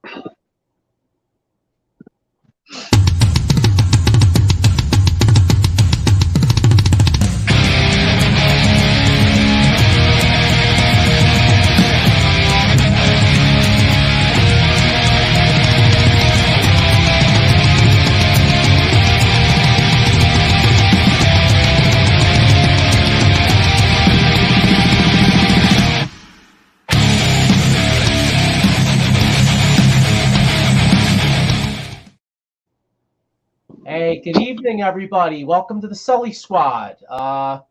Okay. Hey, good evening, everybody. Welcome to the Sully Squad. Got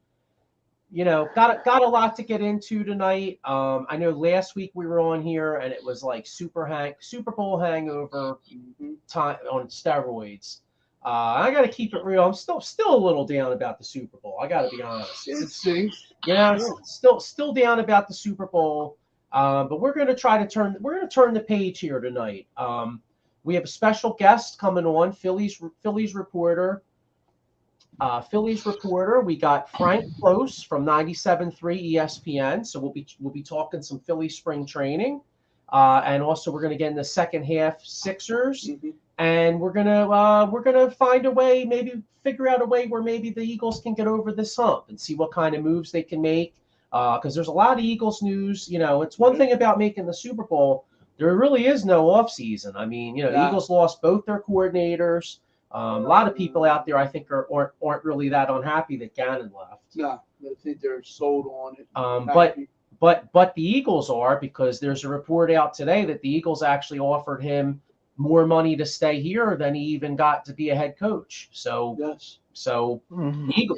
a lot to get into tonight. I know last week we were on here and it was like Super Bowl hangover time on steroids. I got to keep it real. I'm still a little down about the Super Bowl. I got to be honest. It stinks. Still down about the Super Bowl. But we're going to turn the page here tonight. We have a special guest coming on, Phillies reporter. We got Frank Klose from 97.3 ESPN. So we'll be talking some Philly spring training, and also we're going to get in the second half Sixers, and we're gonna find a way, maybe figure out a way where maybe the Eagles can get over this hump and see what kind of moves they can make. Because there's a lot of Eagles news. It's one thing about making the Super Bowl. There really is no offseason. I mean, the Eagles lost both their coordinators. A lot of people out there, I think, aren't really that unhappy that Gannon left. No, I think they're sold on it. But the Eagles are, because there's a report out today that the Eagles actually offered him more money to stay here than he even got to be a head coach. So yes. The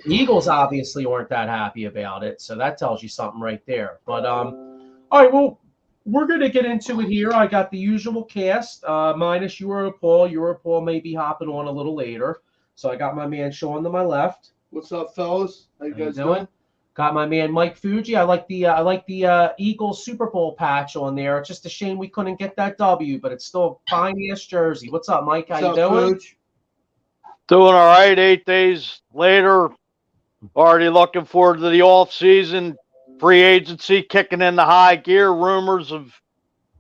Eagles obviously aren't that happy about it. So that tells you something right there. But all right, well, we're going to get into it here. I got the usual cast, minus Paul. Paul may be hopping on a little later. So I got my man Sean to my left. What's up, fellas? How you guys doing? Got my man Mike Fuji. I like the Eagles Super Bowl patch on there. It's just a shame we couldn't get that W, but it's still a fine-ass jersey. What's up, Mike? How you doing? Coach? Doing all right. 8 days later, already looking forward to the off season. Free agency kicking into high gear. Rumors of,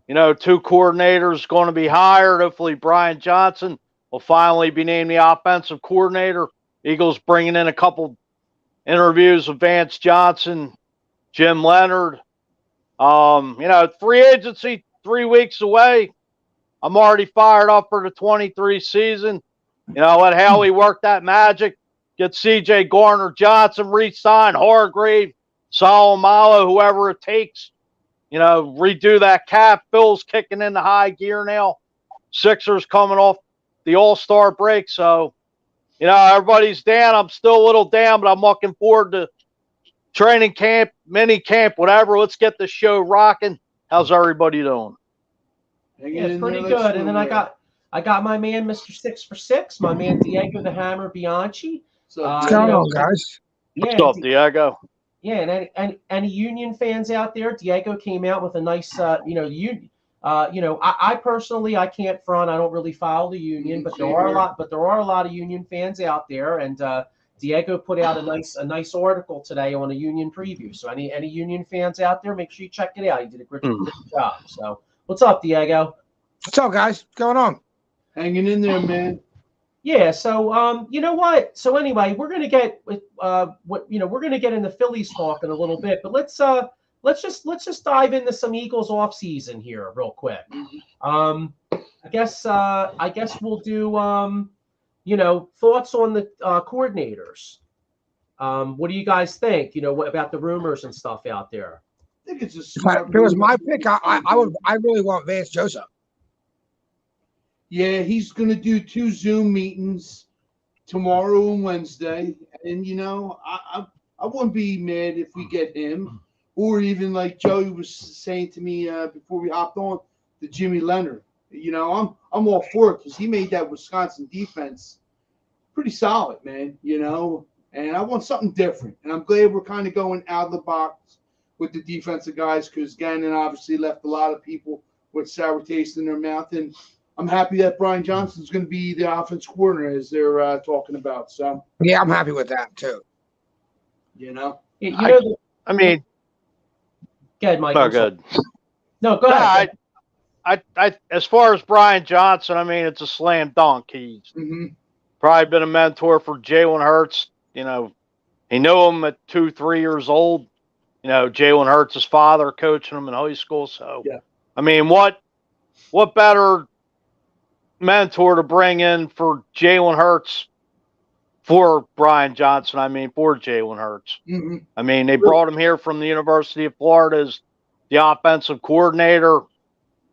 2 coordinators going to be hired. Hopefully Brian Johnson will finally be named the offensive coordinator. Eagles bringing in a couple interviews with Vance Johnson, Jim Leonard. Free agency 3 weeks away. I'm already fired up for the 23 season. Let Howie work that magic. Get C.J. Garner-Johnson re-signed, Hargrave, Salomalo, whoever it takes, redo that cap. Bills kicking into high gear now. Sixers coming off the All-Star break. So, everybody's down. I'm still a little down, but I'm looking forward to training camp, mini camp, whatever. Let's get the show rocking. How's everybody doing? Yeah, pretty good. And then I got my man, Mr. 6 for 6, my man Diego the Hammer Bianchi. What's going on, guys? What's up, Diego? Yeah, and any Union fans out there, Diego came out with a nice, I personally, I can't front. I don't really follow the Union, but there are a lot of Union fans out there, and Diego put out a nice article today on a Union preview. So any Union fans out there, make sure you check it out. He did a great job. So what's up, Diego? What's up, guys? What's going on? Hanging in there, man. Yeah, so you know what? So anyway, we're gonna get we're gonna get into Phillies talk in a little bit, but let's just dive into some Eagles off season here real quick. I guess we'll do thoughts on the coordinators. What do you guys think? What about the rumors and stuff out there? I think it's a smart. If it was my pick, I really want Vance Joseph. Yeah, he's going to do 2 Zoom meetings tomorrow and Wednesday. And, I wouldn't be mad if we get him. Or even like Joey was saying to me before we hopped on, the Jimmy Leonard. I'm all for it because he made that Wisconsin defense pretty solid, man, And I want something different. And I'm glad we're kind of going out of the box with the defensive guys because Gannon obviously left a lot of people with sour taste in their mouth. And I'm happy that Brian Johnson's going to be the offense coordinator as they're talking about. So yeah, I'm happy with that too. I mean, go ahead, Mike. No, go ahead. I as far as Brian Johnson, I mean, it's a slam dunk. He's probably been a mentor for Jalen Hurts. You know, he knew him at 2, 3 years old. You know, Jalen Hurts' father coaching him in high school. So, Yeah. I mean, what better mentor to bring in for Jalen Hurts for Brian Johnson? I mean, for Jalen Hurts. I mean, they brought him here from the University of Florida as the offensive coordinator.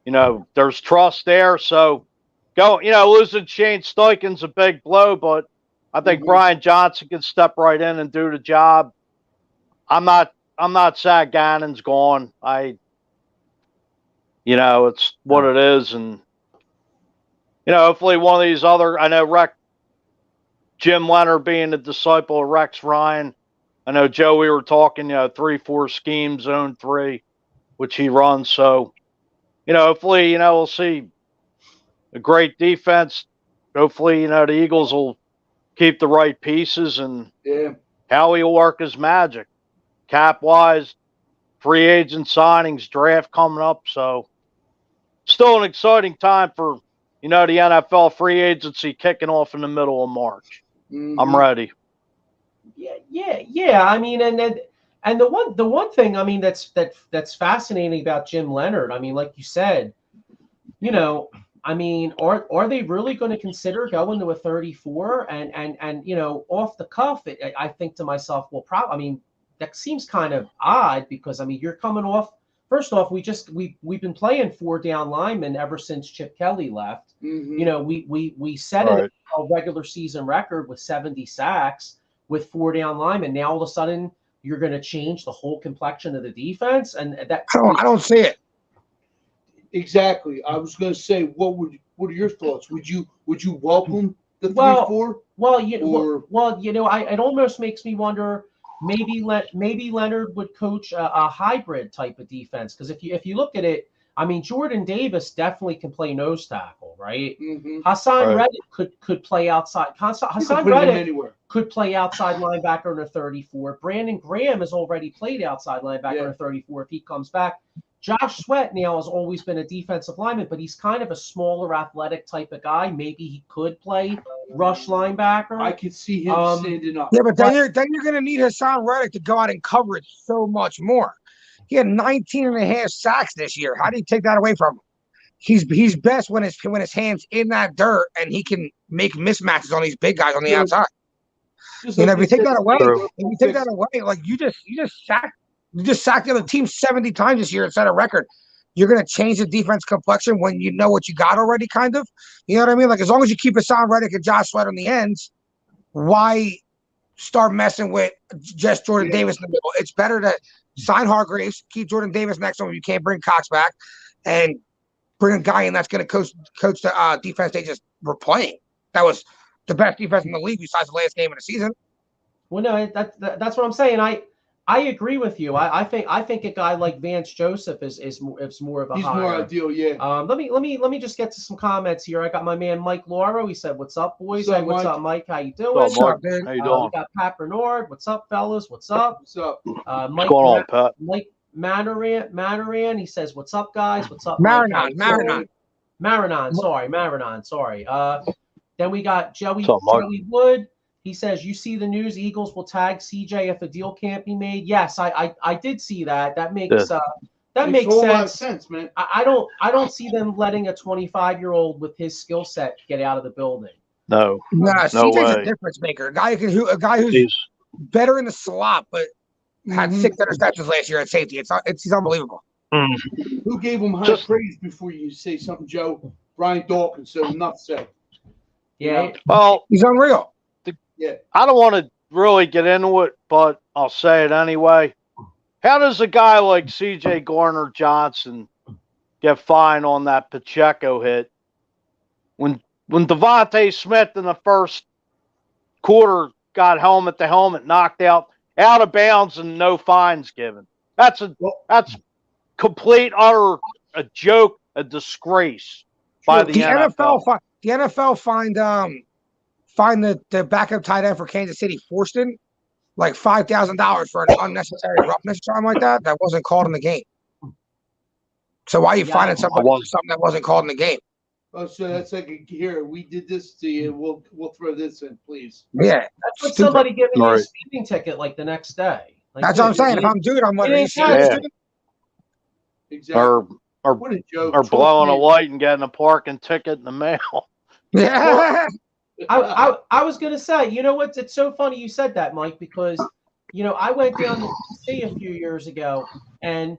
You know, there's trust there. So, losing Shane Steichen's a big blow, but I think Brian Johnson can step right in and do the job. I'm not sad Gannon's gone. It's what it is. And, hopefully one of these other, I know Jim Leonard being a disciple of Rex Ryan. I know, Joe, we were talking, 3-4 scheme, zone 3, which he runs. So, hopefully, we'll see a great defense. Hopefully, the Eagles will keep the right pieces, and Howie will work his magic. Cap-wise, free agent signings, draft coming up. So, still an exciting time for, the NFL free agency kicking off in the middle of March. I'm ready. Yeah. I mean, and the one thing, I mean, that's fascinating about Jim Leonard. I mean, like you said, I mean, are they really going to consider going to a 34? And off the cuff, I think to myself, well, I mean, that seems kind of odd because, I mean, you're coming off. First off, we've been playing 4 down linemen ever since Chip Kelly left. We set a regular season record with 70 sacks with 4 down linemen. Now all of a sudden you're going to change the whole complexion of the defense, and that I don't see it. Exactly. I was going to say, what are your thoughts? Would you welcome the 3-4? It almost makes me wonder. Maybe Leonard would coach a hybrid type of defense, because if you look at it, I mean, Jordan Davis definitely can play nose tackle, right? Hassan Reddick could play outside. Hassan Reddick could play outside linebacker in a 34. Brandon Graham has already played outside linebacker in a 34 if he comes back. Josh Sweat now has always been a defensive lineman, but he's kind of a smaller, athletic type of guy. Maybe he could play rush linebacker. I could see him standing up. Yeah, but then you're going to need Hassan Reddick to go out and cover it so much more. He had 19.5 sacks this year. How do you take that away from him? He's best when his hand's in that dirt and he can make mismatches on these big guys on the outside. If you take that away, like you just sacked the other team 70 times this year and set a record. You're going to change the defense complexion when you know what you got already, kind of. You know what I mean? Like, as long as you keep Hassan Reddick and Josh Sweat on the ends, why start messing with just Jordan Davis in the middle? It's better to sign Hargraves, keep Jordan Davis next to him. You can't bring Cox back, and bring a guy in that's going to coach the defense they just were playing. That was the best defense in the league besides the last game of the season. Well, no, that's what I'm saying. I agree with you. I think a guy like Vance Joseph is more of a He's hire. more ideal, yeah. Let me just get to some comments here. I got my man Mike Lauro. He said, "What's up, boys? What's up, Hey, what's Mike? up, Mike? How you doing? What's up, man? How you doing? We got Pat Bernard. What's up, fellas? What's up? What's up? Mike, What's going on, Pat? Mike Manaran. He says, "What's up, guys? What's up, Marinon. Sorry. Then we got Joey What's up, Mike? Joey Wood. He says, "You see the news? Eagles will tag CJ if a deal can't be made." Yes, I did see that. That makes makes a lot of sense. sense, man. I don't see them letting a 25-year-old with his skill set get out of the building. No. Nah, No CJ's way. a difference maker. A guy who's better in the slot, but had 6 interceptions last year at safety. He's unbelievable. Who gave him high praise before you say something, Joe? Brian Dawkins, so enough said. Yeah. Well, He's unreal. I don't want to really get into it, but I'll say it anyway. How does a guy like C.J. Garner-Johnson get fined on that Pacheco hit when Devontae Smith in the first quarter got helmet to helmet knocked out of bounds and no fines given? That's complete utter a joke, a disgrace by the NFL. The NFL fined the backup tight end for Kansas City, Forston, like $5,000 for an unnecessary roughness or something like that. That wasn't called in the game. So why are you Yeah, finding somebody for wasn't. something that wasn't called in the game? Oh, so that's like here. We did this to you. We'll throw this in, please. Yeah, that's like stupid. somebody giving you a Right. speeding ticket like the next day. Like, That's what I'm dude, saying. If I'm dude, I'm like, you are you didn't serious, catch dude? Exactly. Or What a joke. or blowing a light and getting a parking ticket in the mail. Yeah. I was gonna say, you know what? It's so funny you said that, Mike, because I went down to DC a few years ago, and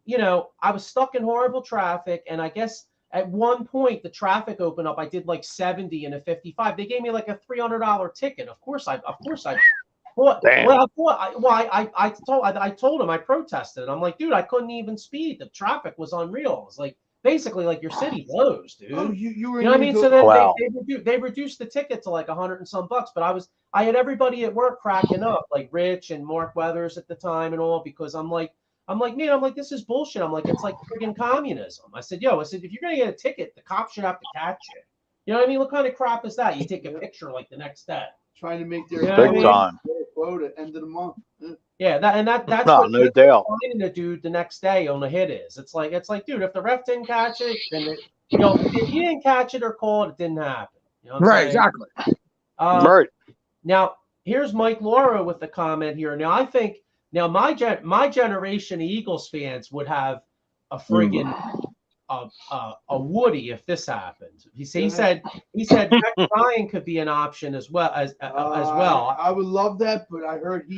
I was stuck in horrible traffic, and I guess at one point the traffic opened up. I did like 70 and a 55. They gave me like a $300 ticket. Of course I well, Damn. I told him I protested. I'm like, dude, I couldn't even speed. The traffic was unreal. It was like basically like your city blows, dude. Oh, you were. You know what I mean? So then Wow. they reduced the ticket to like $100 and some bucks. But I had everybody at work cracking up, like Rich and Mark Weathers at the time and all, because I'm like, man, this is bullshit. I'm like, it's like friggin' communism. I said, if you're gonna get a ticket, the cops should have to catch you. You know what I mean? What kind of crap is that? You take a picture like the next day. Trying to make their Big time. quote at end of the month. Yeah, that's No, what no doubt. finding the dude the next day on the hit is. It's like, dude, if the ref didn't catch it, then if you didn't catch it or call it didn't happen. You know what I'm Right, saying? exactly. Right. Now, here's Mike Laura with the comment here. Now, I think my generation of Eagles fans would have a friggin' a Woody if this happened. He said Rex Ryan could be an option as well as well. I would love that, but I heard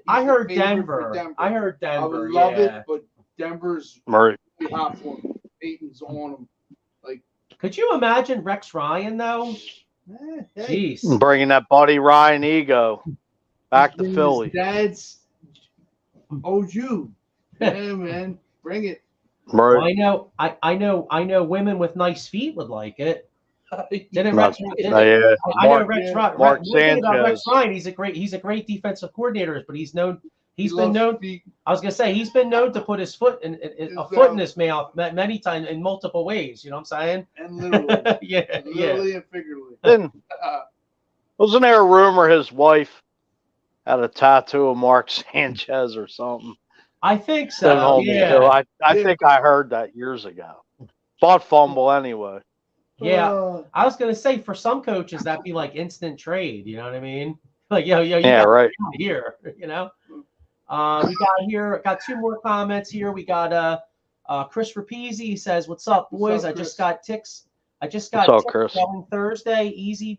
I heard the favorite Denver. for Denver. I heard Denver. I would love yeah. it, but Denver's Right. hot for him. Peyton's on him. Could you imagine Rex Ryan though? Hey, Jeez. Bringing that Buddy Ryan ego back to Philly. Dad's owed you. Yeah, man. Bring it. Right. Well, I know women with nice feet would like it. Didn't Not- Rex? yeah. I know Mark- Rex Ryan. Mark One thing about Rex Sanchez. Ryan, he's a great defensive coordinator, but he's been known. Feet. I was gonna say he's been known to put his foot in his mouth many times in multiple ways. You know what I'm saying? And literally. yeah. Literally and figuratively. Then wasn't there a rumor his wife had a tattoo of Mark Sanchez or something? I think Don't so. hold me to Yeah. it. I think I heard that years ago. Bought fumble anyway. Yeah. I was gonna say for some coaches that'd be like instant trade. You know what I mean? Like you Yeah, got right. here. We got two more comments here. We got Chris Rapizzi. He says, "What's up, boys? What's up, I just got ticks. What's up, Chris? Going Thursday. Easy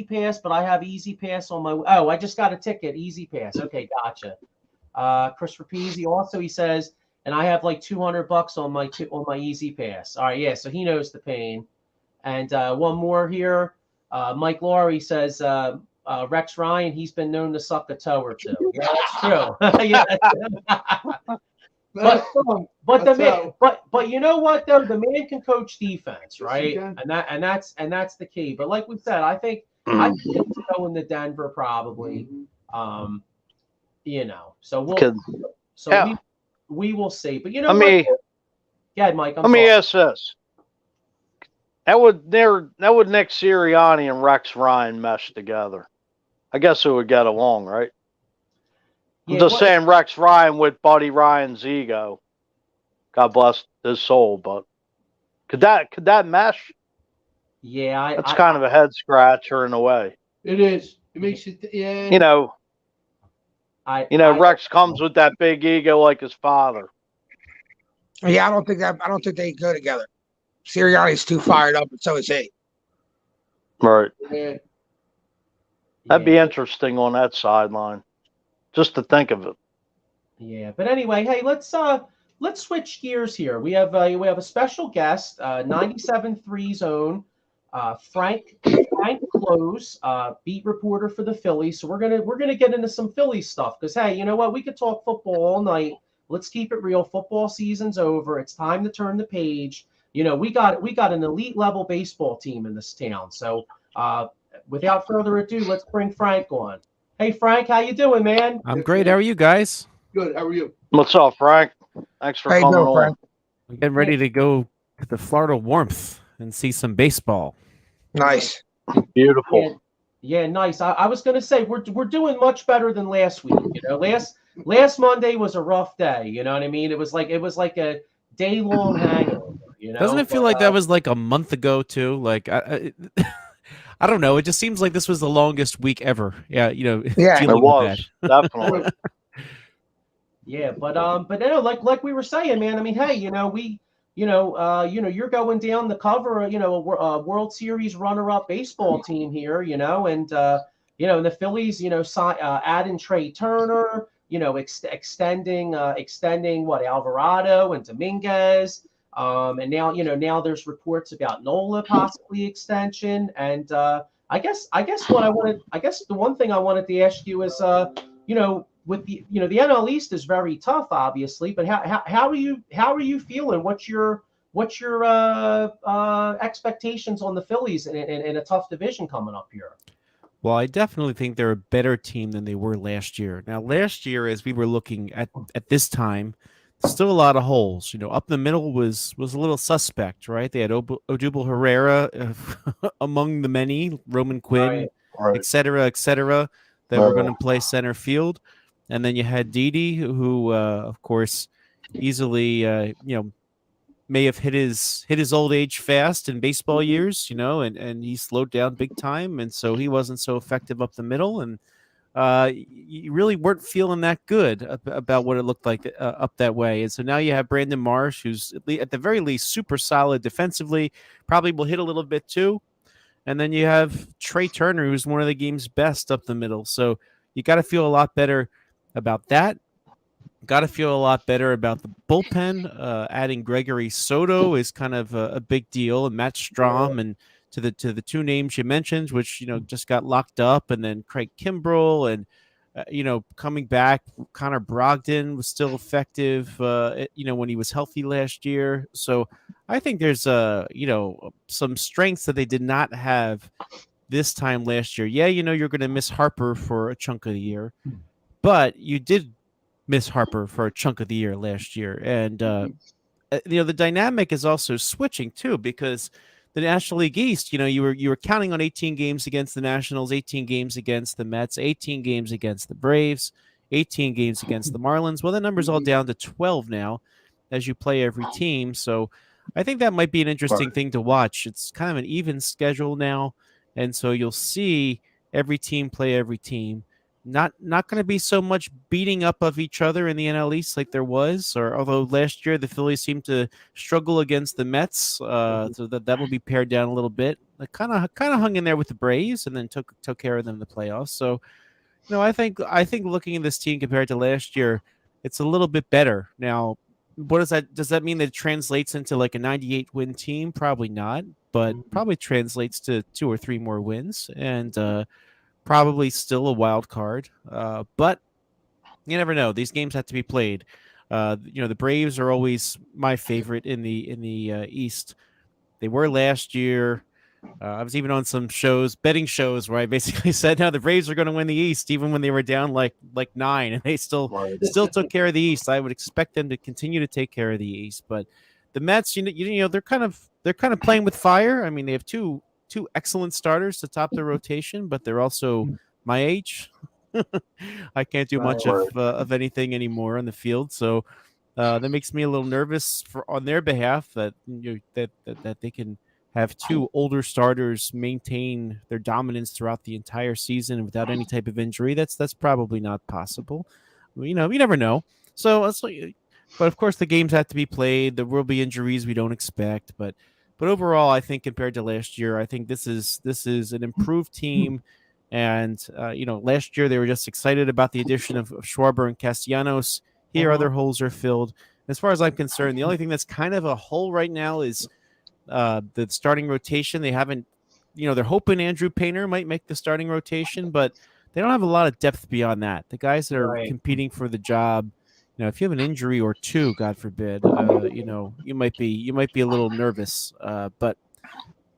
pass, but I have easy pass on my. Oh, I just got a ticket. Easy pass. Okay, gotcha." Chris Rapizzi also he says, and I have like $200 on my easy pass. All right, yeah. So he knows the pain. And one more here. Mike Laurie says. Rex Ryan, he's been known to suck a toe or two. Yeah, that's true. Yeah. But you know what though, the man can coach defense, right? And that's the key. But like we said, I think I think it's going to Denver probably. So we will see. But you know what? Yeah, Mike. Let me ask this. That would Nick Sirianni and Rex Ryan mesh together. I guess it would get along, right? I'm just saying Rex Ryan with Buddy Ryan's ego. God bless his soul, but could that mesh? Yeah, that's kind of a head scratcher in a way. It is. It makes it. Yeah. Rex comes with that big ego like his father. Yeah, I don't think they go together. Sirianni's too fired up, and so is he. Right. Yeah. That'd be interesting on that sideline, just to think of it. Yeah, but anyway, hey, let's switch gears here. We have a special guest, 97.3 Zone, Frank Klose, beat reporter for the Phillies. So we're gonna get into some Phillies stuff because hey, you know what? We could talk football all night. Let's keep it real. Football season's over. It's time to turn the page. We got an elite level baseball team in this town. So without further ado, let's bring Frank on. Hey, Frank, how you doing, man? I'm great. How are you guys? Good. How are you? What's up, Frank? Thanks for coming on. Frank? I'm getting ready to go to the Florida warmth and see some baseball. Nice. Beautiful. Yeah, nice. I was going to say we're doing much better than last week. Last Monday was a rough day. You know what I mean? It was like a day-long hangover. Doesn't it feel But, like that was like a month ago too? Like I don't know. It just seems like this was the longest week ever. Yeah, Yeah. It dealing with that. was definitely. Yeah, but like we were saying, man. I mean, hey, you're going down the cover, a World Series runner-up baseball team here, and and the Phillies, adding Trey Turner, extending what Alvarado and Dominguez, and now there's reports about Nola possibly extension, and I guess the one thing I wanted to ask you is, with the NL East is very tough, obviously, but how are you feeling? What's your expectations on the Phillies in a tough division coming up here? Well, I definitely think they're a better team than they were last year. Now, last year, as we were looking at this time, still a lot of holes. Up the middle was a little suspect, right? They had Odubel Herrera among the many, Roman Quinn, Right. et cetera, that were going to play center field. And then you had Didi, who, of course, easily, may have hit his old age fast in baseball years, and he slowed down big time, and so he wasn't so effective up the middle, and you really weren't feeling that good about what it looked like up that way. And so now you have Brandon Marsh, who's at the very least super solid defensively, probably will hit a little bit too. And then you have Trey Turner, who's one of the game's best up the middle. So you got to feel a lot better about that. Got to feel a lot better about the bullpen. Adding Gregory Soto is kind of a big deal, and Matt Strahm, and to the two names you mentioned, which just got locked up, and then Craig Kimbrell, and coming back, Connor Brogdon was still effective. When he was healthy last year. So I think there's some strengths that they did not have this time last year. Yeah, you're going to miss Harper for a chunk of the year, but you did miss Harper for a chunk of the year last year. And, the dynamic is also switching too, because the National League East, you were counting on 18 games against the Nationals, 18 games against the Mets, 18 games against the Braves, 18 games against the Marlins. Well, that number's all down to 12 now as you play every team. So I think that might be an interesting thing to watch. It's kind of an even schedule now. And so you'll see every team play every team. Not going to be so much beating up of each other in the NL East like there was, although last year the Phillies seemed to struggle against the Mets, so that will be pared down a little bit. Kind of hung in there with the Braves and then took care of them in the playoffs. So, I think looking at this team compared to last year, it's a little bit better. Now, what does that mean that it translates into like a 98 win team? Probably not, but probably translates to 2 or 3 more wins, and probably still a wild card, but you never know. These games have to be played. The Braves are always my favorite in the East. They were last year. I was even on some betting shows, where I basically said, "No, the Braves are going to win the East, even when they were down like 9, and they still took care of the East." I would expect them to continue to take care of the East, but the Mets, they're kind of playing with fire. I mean, they have two excellent starters to top their rotation, but they're also my age. I can't do much of anything anymore on the field, so that makes me a little nervous on their behalf that that they can have 2 older starters maintain their dominance throughout the entire season without any type of injury. That's probably not possible. You never know. So but of course the games have to be played. There will be injuries we don't expect, but overall, I think compared to last year, I think this is an improved team. And last year they were just excited about the addition of Schwarber and Castellanos. Here, other holes are filled. As far as I'm concerned, the only thing that's kind of a hole right now is the starting rotation. They haven't, they're hoping Andrew Painter might make the starting rotation, but they don't have a lot of depth beyond that. The guys that are competing for the job, if you have an injury or 2, God forbid, you might be a little nervous. But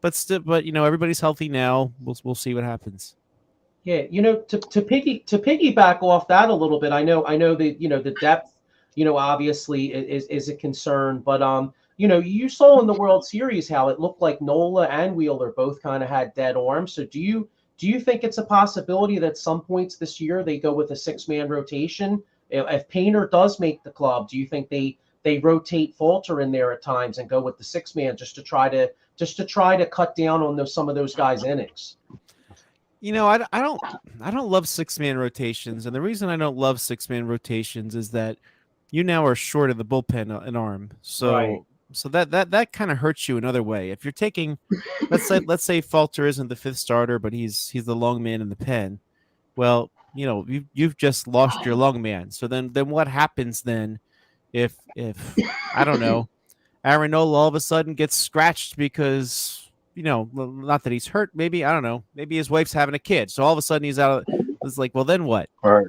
everybody's healthy now. We'll see what happens. Yeah, to piggyback off that a little bit. I know that the depth, obviously is a concern, but you saw in the World Series how it looked like Nola and Wheeler both kind of had dead arms. So do you think it's a possibility that some points this year they go with a 6-man rotation? If Painter does make the club, do you think they they rotate Falter in there at times and go with the 6-man just to try to cut down on some of those guys' innings. I don't love 6-man rotations, and the reason I don't love 6-man rotations is that you now are short of the bullpen an arm, so Right. so that kind of hurts you another way. If you're taking, let's say Falter isn't the 5th starter, but he's the long man in the pen. Well, you've just lost your long man. So then what happens then if I don't know, Aaron Nola all of a sudden gets scratched because not that he's hurt, maybe, I don't know, maybe his wife's having a kid, so all of a sudden he's out. It's like, well, then what? Right.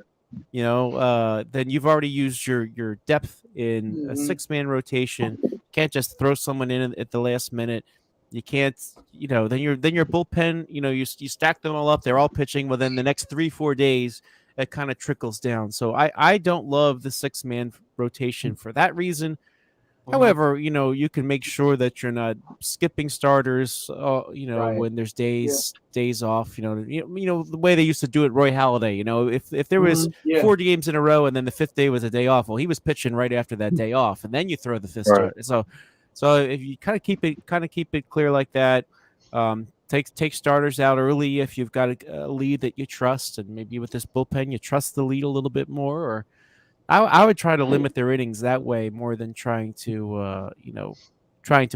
Then you've already used your depth in a 6-man rotation. You can't just throw someone in at the last minute. You can't, then your bullpen, you stack them all up. They're all pitching. Well, then the next 3-4 days, it kind of trickles down. So I don't love the 6-man rotation for that reason. However, you can make sure that you're not skipping starters, Right. when there's days off, the way they used to do it, Roy Halladay, if there was 4 games in a row and then the 5th day was a day off, well, he was pitching right after that day off, and then you throw the 5th starter. So if you kind of keep it clear like that, take starters out early if you've got a lead that you trust, and maybe with this bullpen you trust the lead a little bit more, or I would try to limit their innings that way more than trying to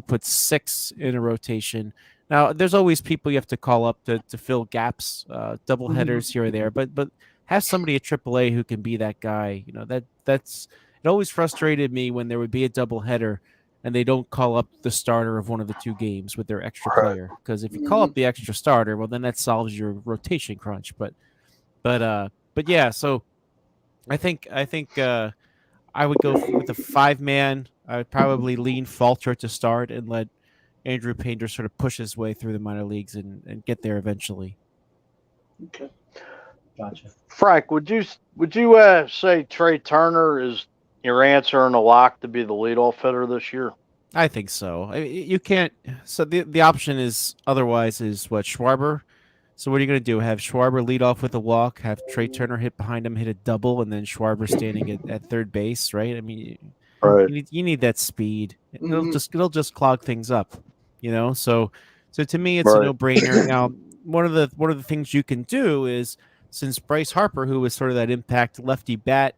put 6 in a rotation. Now, there's always people you have to call up to fill gaps, double headers here or there, but have somebody at AAA who can be that guy. It always frustrated me when there would be a double header and they don't call up the starter of one of the 2 games with their extra player, because if you call up the extra starter, well, then that solves your rotation crunch. But yeah, so. I think I would go with a 5-man. I would probably lean Falter to start and let Andrew Painter sort of push his way through the minor leagues and get there eventually. Okay. Gotcha. Frank, would you say Trey Turner is your answer and a lock to be the leadoff hitter this year? I think so. You can't. So the option is otherwise is what, Schwarber. So what are you going to do? Have Schwarber lead off with a walk, have Trey Turner hit behind him, hit a double, and then Schwarber standing at third base, right? I mean, you need that speed. It'll just clog things up, So to me, it's a no-brainer. Now, one of the things you can do is, since Bryce Harper, who was sort of that impact lefty bat,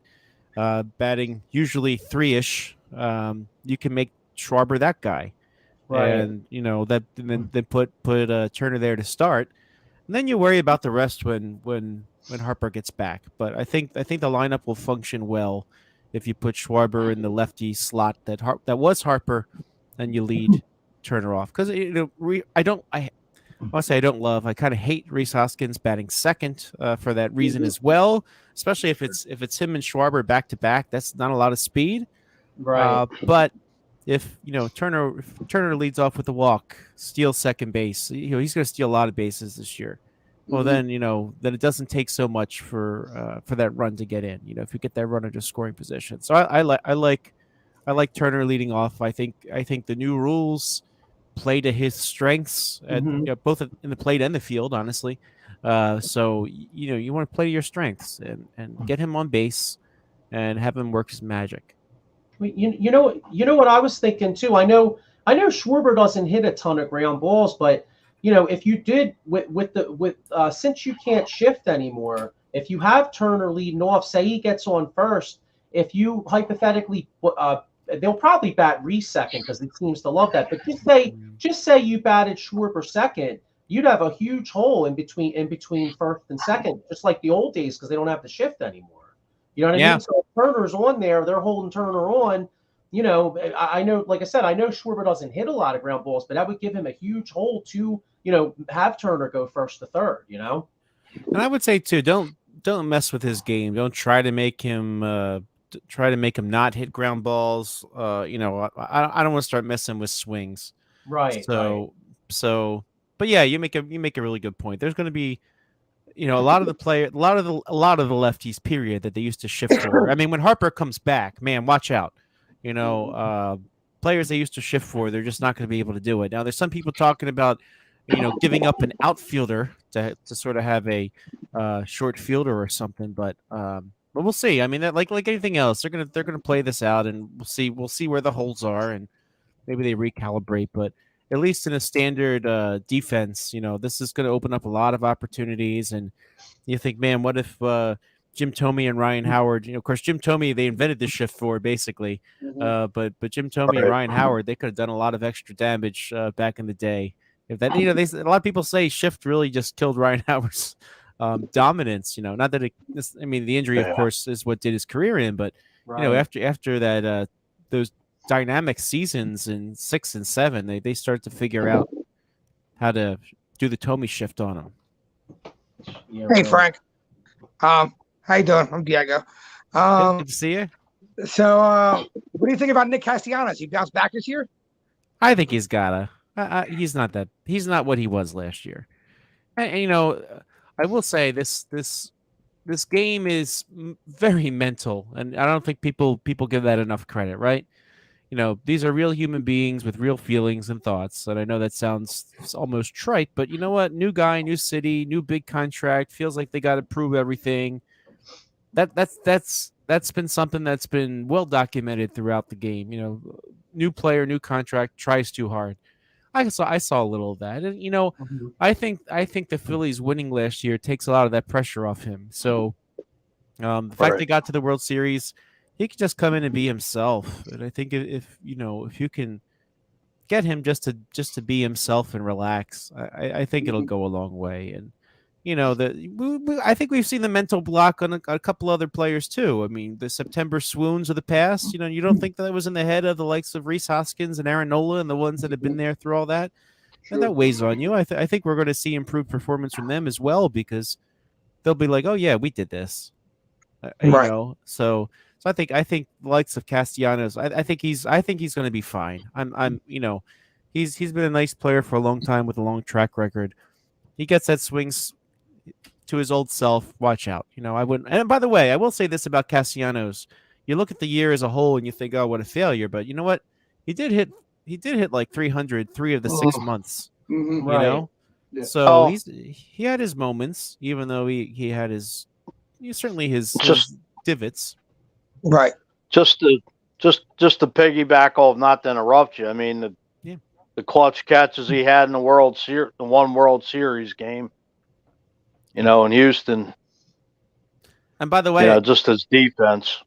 batting usually 3-ish, you can make Schwarber that guy, Right. and then put Turner there to start. And then you worry about the rest when Harper gets back. But I think the lineup will function well if you put Schwarber in the lefty slot that was Harper, and you lead Turner off. Because I don't love. I kind of hate Rhys Hoskins batting second for that reason as well. Especially if it's him and Schwarber back to back. That's not a lot of speed. Right. But if Turner leads off with a walk, steals second base, he's going to steal a lot of bases this year. Well, then then it doesn't take so much for that run to get in. If you get that runner to scoring position. So I like Turner leading off. I think the new rules play to his strengths, both in the plate and the field, honestly. So you want to play to your strengths and get him on base and have him work his magic. You know what I was thinking too. I know Schwarber doesn't hit a ton of ground balls, but if you did since you can't shift anymore, if you have Turner leading off, say he gets on first, if you hypothetically they'll probably bat Reese second because it seems to love that. But just say you batted Schwarber second, you'd have a huge hole in between first and second, just like the old days, because they don't have to shift anymore. You know what I mean? So if Turner's on there, they're holding Turner on. I know, like I said, I know Schwarber doesn't hit a lot of ground balls, but that would give him a huge hole to, have Turner go first to third, And I would say too, don't mess with his game. Don't try to make him not hit ground balls. I don't want to start messing with swings. Right. But yeah, you make a really good point. There's going to be, a lot of the lefties, period, that they used to shift for. I mean, when Harper comes back, man, watch out. Players they used to shift for, they're just not going to be able to do it. Now, there's some people talking about, giving up an outfielder to sort of have a short fielder or something. But But we'll see. I mean, like anything else, they're gonna play this out, and we'll see where the holes are, and maybe they recalibrate. But at least in a standard defense, this is going to open up a lot of opportunities. And you think, man, what if Jim Thome and Ryan Howard? Of course, Jim Thome they invented the shift for basically, but Jim Thome and Ryan Howard they could have done a lot of extra damage back in the day. If that, a lot of people say shift really just killed Ryan Howard's dominance. Not that the injury, of course, is what did his career in, but after that, those dynamic seasons in 6 and 7, they start to figure out how to do the Thome shift on him. Yeah, hey, Frank. How you doing? I'm Diego. Good to see you. So, what do you think about Nick Castellanos? He bounced back this year? I think he's gotta. He's not what he was last year. And I will say this game is very mental, and I don't think people give that enough credit, right? These are real human beings with real feelings and thoughts. And I know that sounds almost trite, but you know what? New guy, new city, new big contract. Feels like they got to prove everything. That's been something that's been well documented throughout the game. New player, new contract, tries too hard. I saw a little of that, and I think the Phillies winning last year takes a lot of that pressure off him. So the fact they got to the World Series, he could just come in and be himself. And I think if you can get him just to be himself and relax, I think it'll go a long way. And I think we've seen the mental block on a couple other players too. I mean, the September swoons of the past. You don't think that was in the head of the likes of Rhys Hoskins and Aaron Nola and the ones that have been there through all that. And that weighs on you. I think we're going to see improved performance from them as well, because they'll be like, oh yeah, we did this. So I think the likes of Castellanos, I think he's going to be fine. He's been a nice player for a long time with a long track record. He gets that swings to his old self. Watch out. I wouldn't. And by the way, I will say this about Castellanos. You look at the year as a whole and you think, oh, what a failure. But you know what? He did hit like 300 3 of the 6 months. Yeah. So he had his moments, even though he had his divots. Right. Just to piggyback off, not to interrupt you. I mean, the clutch catches he had in the one World Series game, in Houston. And by the way, just his defense.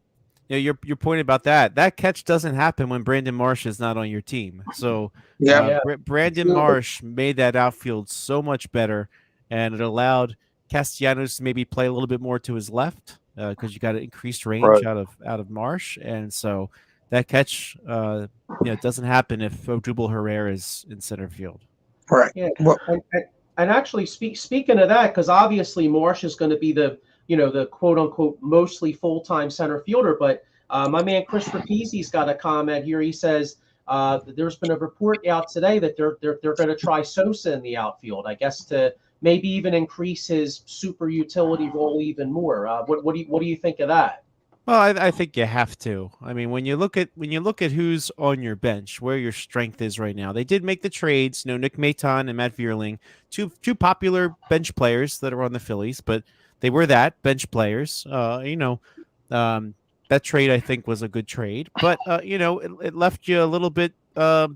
Your point about that catch doesn't happen when Brandon Marsh is not on your team. So Brandon Marsh made that outfield so much better, and it allowed Castellanos to maybe play a little bit more to his left, because you got an increased range out of Marsh, and so that catch doesn't happen if Odubel Herrera is in center field. Right. Yeah. And actually, speaking of that, because obviously Marsh is going to be the quote unquote mostly full-time center fielder, but my man Chris Rapizzi's got a comment here. He says there's been a report out today that they're going to try Sosa in the outfield, I guess, to maybe even increase his super utility role even more. What do you think of that? Well, I think you have to. I mean, when you look at who's on your bench, where your strength is right now, they did make the trades. Nick Maton and Matt Vierling, two popular bench players that are on the Phillies, but they were bench players. That trade I think was a good trade, but it left you a little bit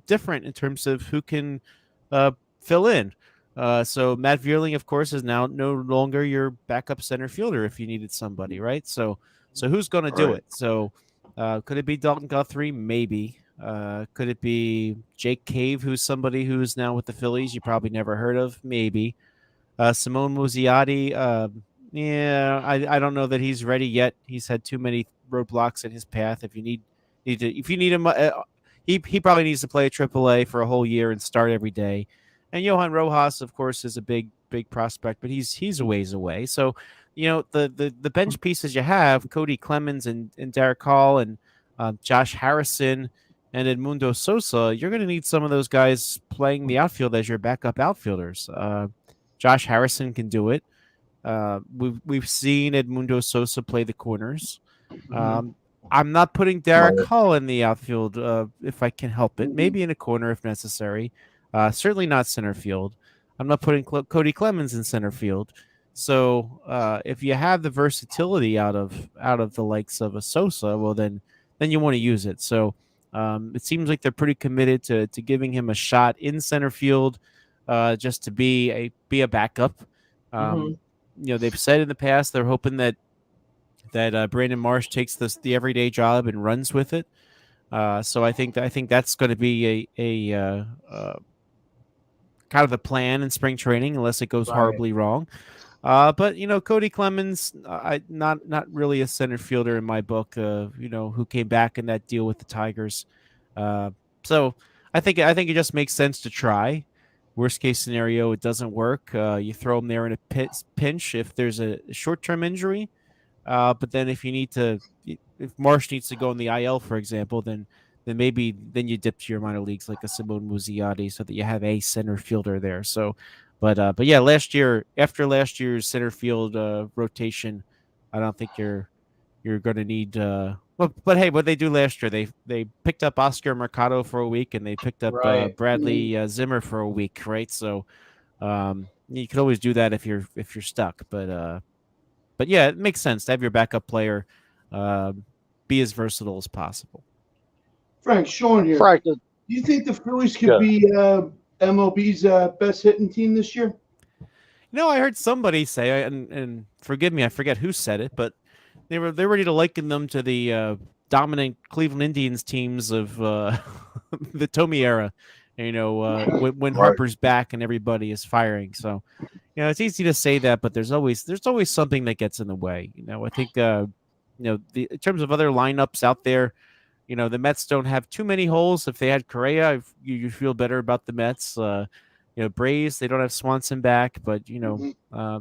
different in terms of who can fill in. So Matt Vierling, of course, is now no longer your backup center fielder if you needed somebody, right? So who's going to do it? So could it be Dalton Guthrie? Maybe. Could it be Jake Cave, who's somebody who's now with the Phillies you probably never heard of? Maybe. Simone Muzziotti. I don't know that he's ready yet. He's had too many roadblocks in his path. If you need him, he probably needs to play AAA for a whole year and start every day. And Johan Rojas, of course, is a big prospect, but he's a ways away. So, the bench pieces you have, Cody Clemens and Derek Hall and Josh Harrison and Edmundo Sosa, you're going to need some of those guys playing the outfield as your backup outfielders. Josh Harrison can do it. We've seen Edmundo Sosa play the corners. I'm not putting Derek Hall in the outfield if I can help it. Maybe in a corner if necessary. Certainly not center field. I'm not putting Cody Clemens in center field. So if you have the versatility out of the likes of a Sosa, well then you want to use it. So it seems like they're pretty committed to giving him a shot in center field, just to be a backup. Mhm. They've said in the past they're hoping that Brandon Marsh takes the everyday job and runs with it. So I think that's going to be a kind of the plan in spring training, unless it goes Right. horribly wrong. But Cody Clemens, not really a center fielder in my book. Who came back in that deal with the Tigers. So I think it just makes sense to try. Worst case scenario, it doesn't work. You throw him there in a pinch if there's a short term injury. But then if Marsh needs to go in the IL, for example, then maybe you dip to your minor leagues like a Simone Muzziotti so that you have a center fielder there. So, but yeah, after last year's center field rotation, I don't think you're going to need. But hey, what they do last year, they picked up Oscar Mercado for a week and they picked up Right. Bradley Zimmer for a week, right? So you could always do that if you're stuck, but yeah, it makes sense to have your backup player be as versatile as possible. Frank, Sean here. Frank, Do you think the Phillies could Good. be MLB's best hitting team this year? I heard somebody say, and forgive me, I forget who said it, but they're ready to liken them to the dominant Cleveland Indians teams of the Tommy era. When Harper's back and everybody is firing. So, it's easy to say that, but there's always something that gets in the way. I think in terms of other lineups out there, the Mets don't have too many holes. If they had Correa, you feel better about the Mets. Braves, they don't have Swanson back, but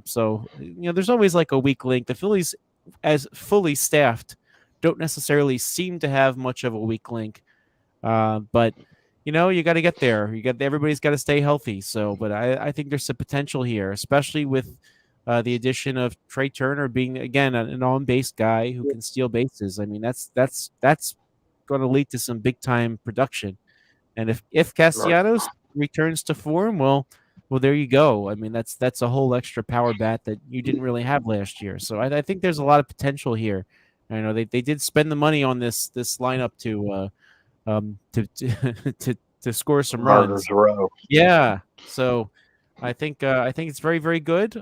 so there's always like a weak link. The Phillies, as fully staffed, don't necessarily seem to have much of a weak link, but you got to get there. Everybody's got to stay healthy. So, but I think there's some potential here, especially with the addition of Trey Turner being again an on-base guy who can steal bases. I mean, that's going to lead to some big-time production. And if Castellanos returns to form, well, there you go. I mean, that's a whole extra power bat that you didn't really have last year. So I think there's a lot of potential here. I know they did spend the money on this lineup to score some runs. Yeah. So I think it's very, very good.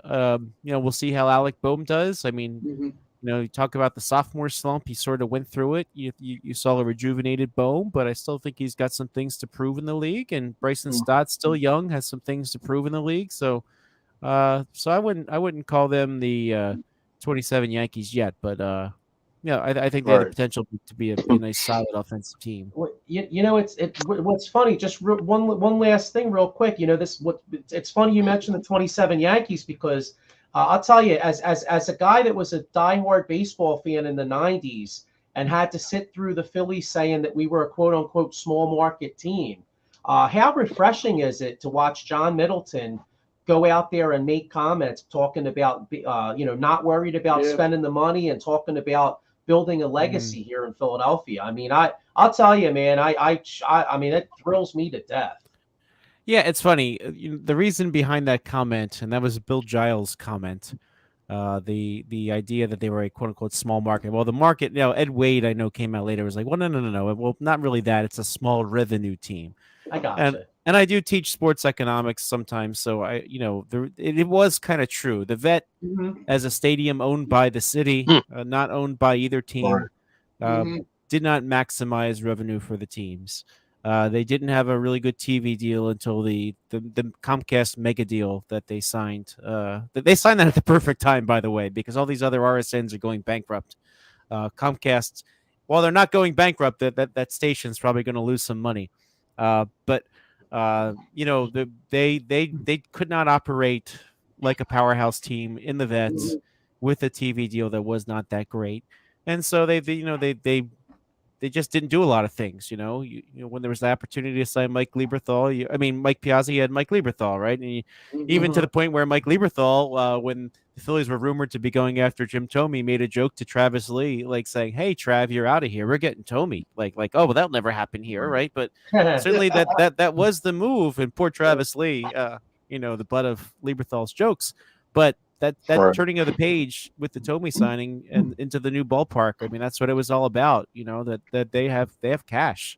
We'll see how Alec Boehm does. I mean, you talk about the sophomore slump. He sort of went through it. You saw a rejuvenated Boehm, but I still think he's got some things to prove in the league. And Bryson Stott's still young, has some things to prove in the league. So I wouldn't call them the 27 Yankees yet, but I think they have the potential to be a nice, solid offensive team. What's funny? Just one last thing, real quick. It's funny you mentioned the 27 Yankees because I'll tell you, as a guy that was a diehard baseball fan in the 90s and had to sit through the Phillies saying that we were a quote unquote small market team, how refreshing is it to watch John Middleton go out there and make comments talking about not worried about spending the money and talking about building a legacy here in Philadelphia. I mean, I'll tell you, man, I mean, it thrills me to death. Yeah, it's funny. The reason behind that comment, and that was Bill Giles' comment, the idea that they were a quote unquote small market. Well, the market, Ed Wade, I know, came out later, was like, well, no. Well, not really that. It's a small revenue team. I gotcha. And I do teach sports economics sometimes, so it was kind of true. The Vet, as a stadium owned by the city, not owned by either team, did not maximize revenue for the teams. They didn't have a really good TV deal until the Comcast mega deal that they signed. They signed that at the perfect time, by the way, because all these other RSNs are going bankrupt. Comcast, while they're not going bankrupt, that station's probably going to lose some money. But they could not operate like a powerhouse team in the Vets with a TV deal that was not that great, and so they just didn't do a lot of things. When there was the opportunity to sign Mike Lieberthal, Mike Piazza had Mike Lieberthal, right? And even to the point where Mike Lieberthal, when the Phillies were rumored to be going after Jim Thome, made a joke to Travis Lee, like saying, "Hey, Trav, you're out of here. We're getting Thome." Like, oh, well, that'll never happen here, right? But certainly that was the move. And poor Travis Lee, the butt of Lieberthal's jokes. But that Right. turning of the page with the Tomey signing and into the new ballpark. I mean, that's what it was all about. That they have cash.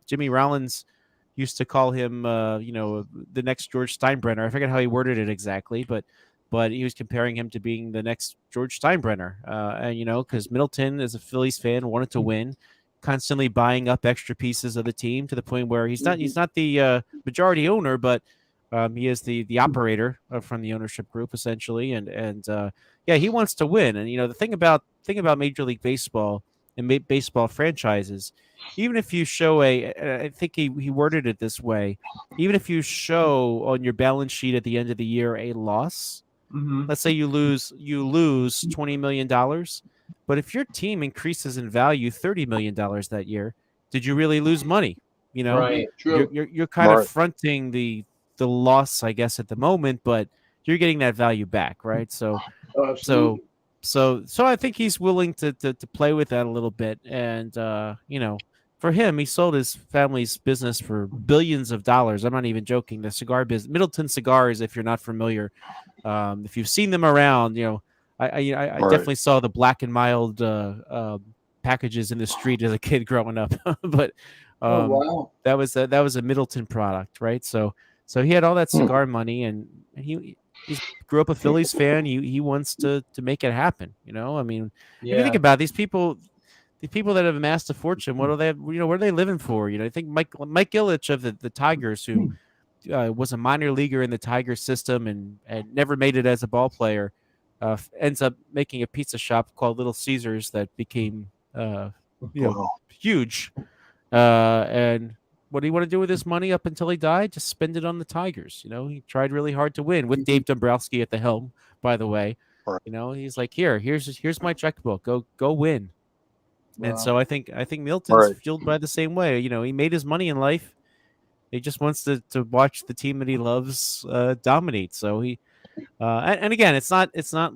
Jimmy Rollins used to call him, the next George Steinbrenner. I forget how he worded it exactly, but he was comparing him to being the next George Steinbrenner. And because Middleton, as a Phillies fan, wanted to win, constantly buying up extra pieces of the team to the point where he's not the majority owner, but he is the operator from the ownership group essentially, and he wants to win. And the thing about Major League Baseball and baseball franchises, even if you show I think he worded it this way, even if you show on your balance sheet at the end of the year a loss, let's say you lose $20 million, but if your team increases in value $30 million that year, did you really lose money? Right. True. You're kind of Right. fronting the loss, I guess, at the moment, but you're getting that value back, right? So Absolutely. I think he's willing to play with that a little bit, and for him, he sold his family's business for billions of dollars. I'm not even joking. The cigar business, Middleton Cigars, if you're not familiar, if you've seen them around, I definitely saw the Black and Mild packages in the street as a kid growing up, but Oh wow. that was a Middleton product, right? So he had all that cigar money, and he grew up a Phillies fan. He wants to make it happen. I mean, if you think about it, these people that have amassed a fortune, what are they? What are they living for? I think Mike Ilitch of the Tigers, who was a minor leaguer in the Tiger system and never made it as a ball player, ends up making a pizza shop called Little Caesars that became huge. And what did he want to do with his money up until he died? Just spend it on the Tigers. He tried really hard to win with Dave Dombrowski at the helm, by the way. Right. He's like, here's my checkbook. Go win. And Wow. so I think Milton's Right. fueled by the same way. He made his money in life. He just wants to watch the team that he loves dominate. So he and again, it's not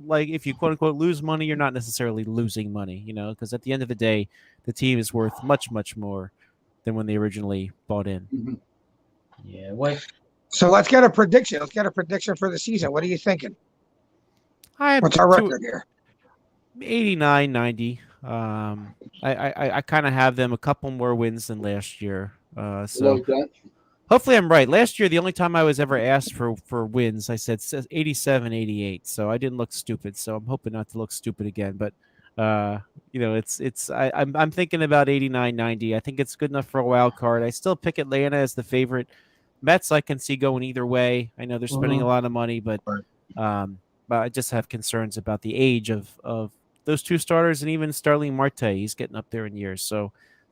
like if you quote unquote lose money, you're not necessarily losing money, because at the end of the day, the team is worth much, much more than when they originally bought in. Yeah. Wait. So let's get a prediction. Let's get a prediction for the season. What are you thinking? What's our record here? 89, 90. I kind of have them a couple more wins than last year. So Like that. hopefully I'm right. Last year, the only time I was ever asked for wins, I said 87, 88. So I didn't look stupid. So I'm hoping not to look stupid again. But I'm thinking about 89, 90. I think it's good enough for a wild card. I still pick Atlanta as the favorite. Mets I can see going either way. I know they're spending a lot of money, but I just have concerns about the age of those two starters, and even Starling Marte. He's getting up there in years. So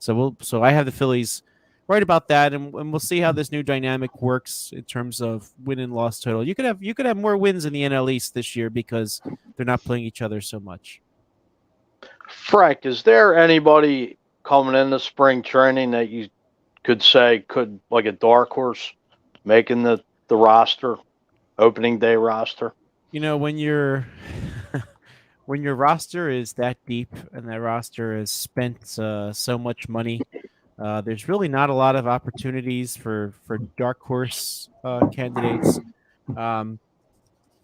I have the Phillies right about that, and we'll see how this new dynamic works in terms of win and loss total. You could have more wins in the NL East this year because they're not playing each other so much. Frank, is there anybody coming into spring training that you could say could, like a dark horse, making the roster, opening day roster? When your roster is that deep and that roster has spent so much money, there's really not a lot of opportunities for dark horse candidates.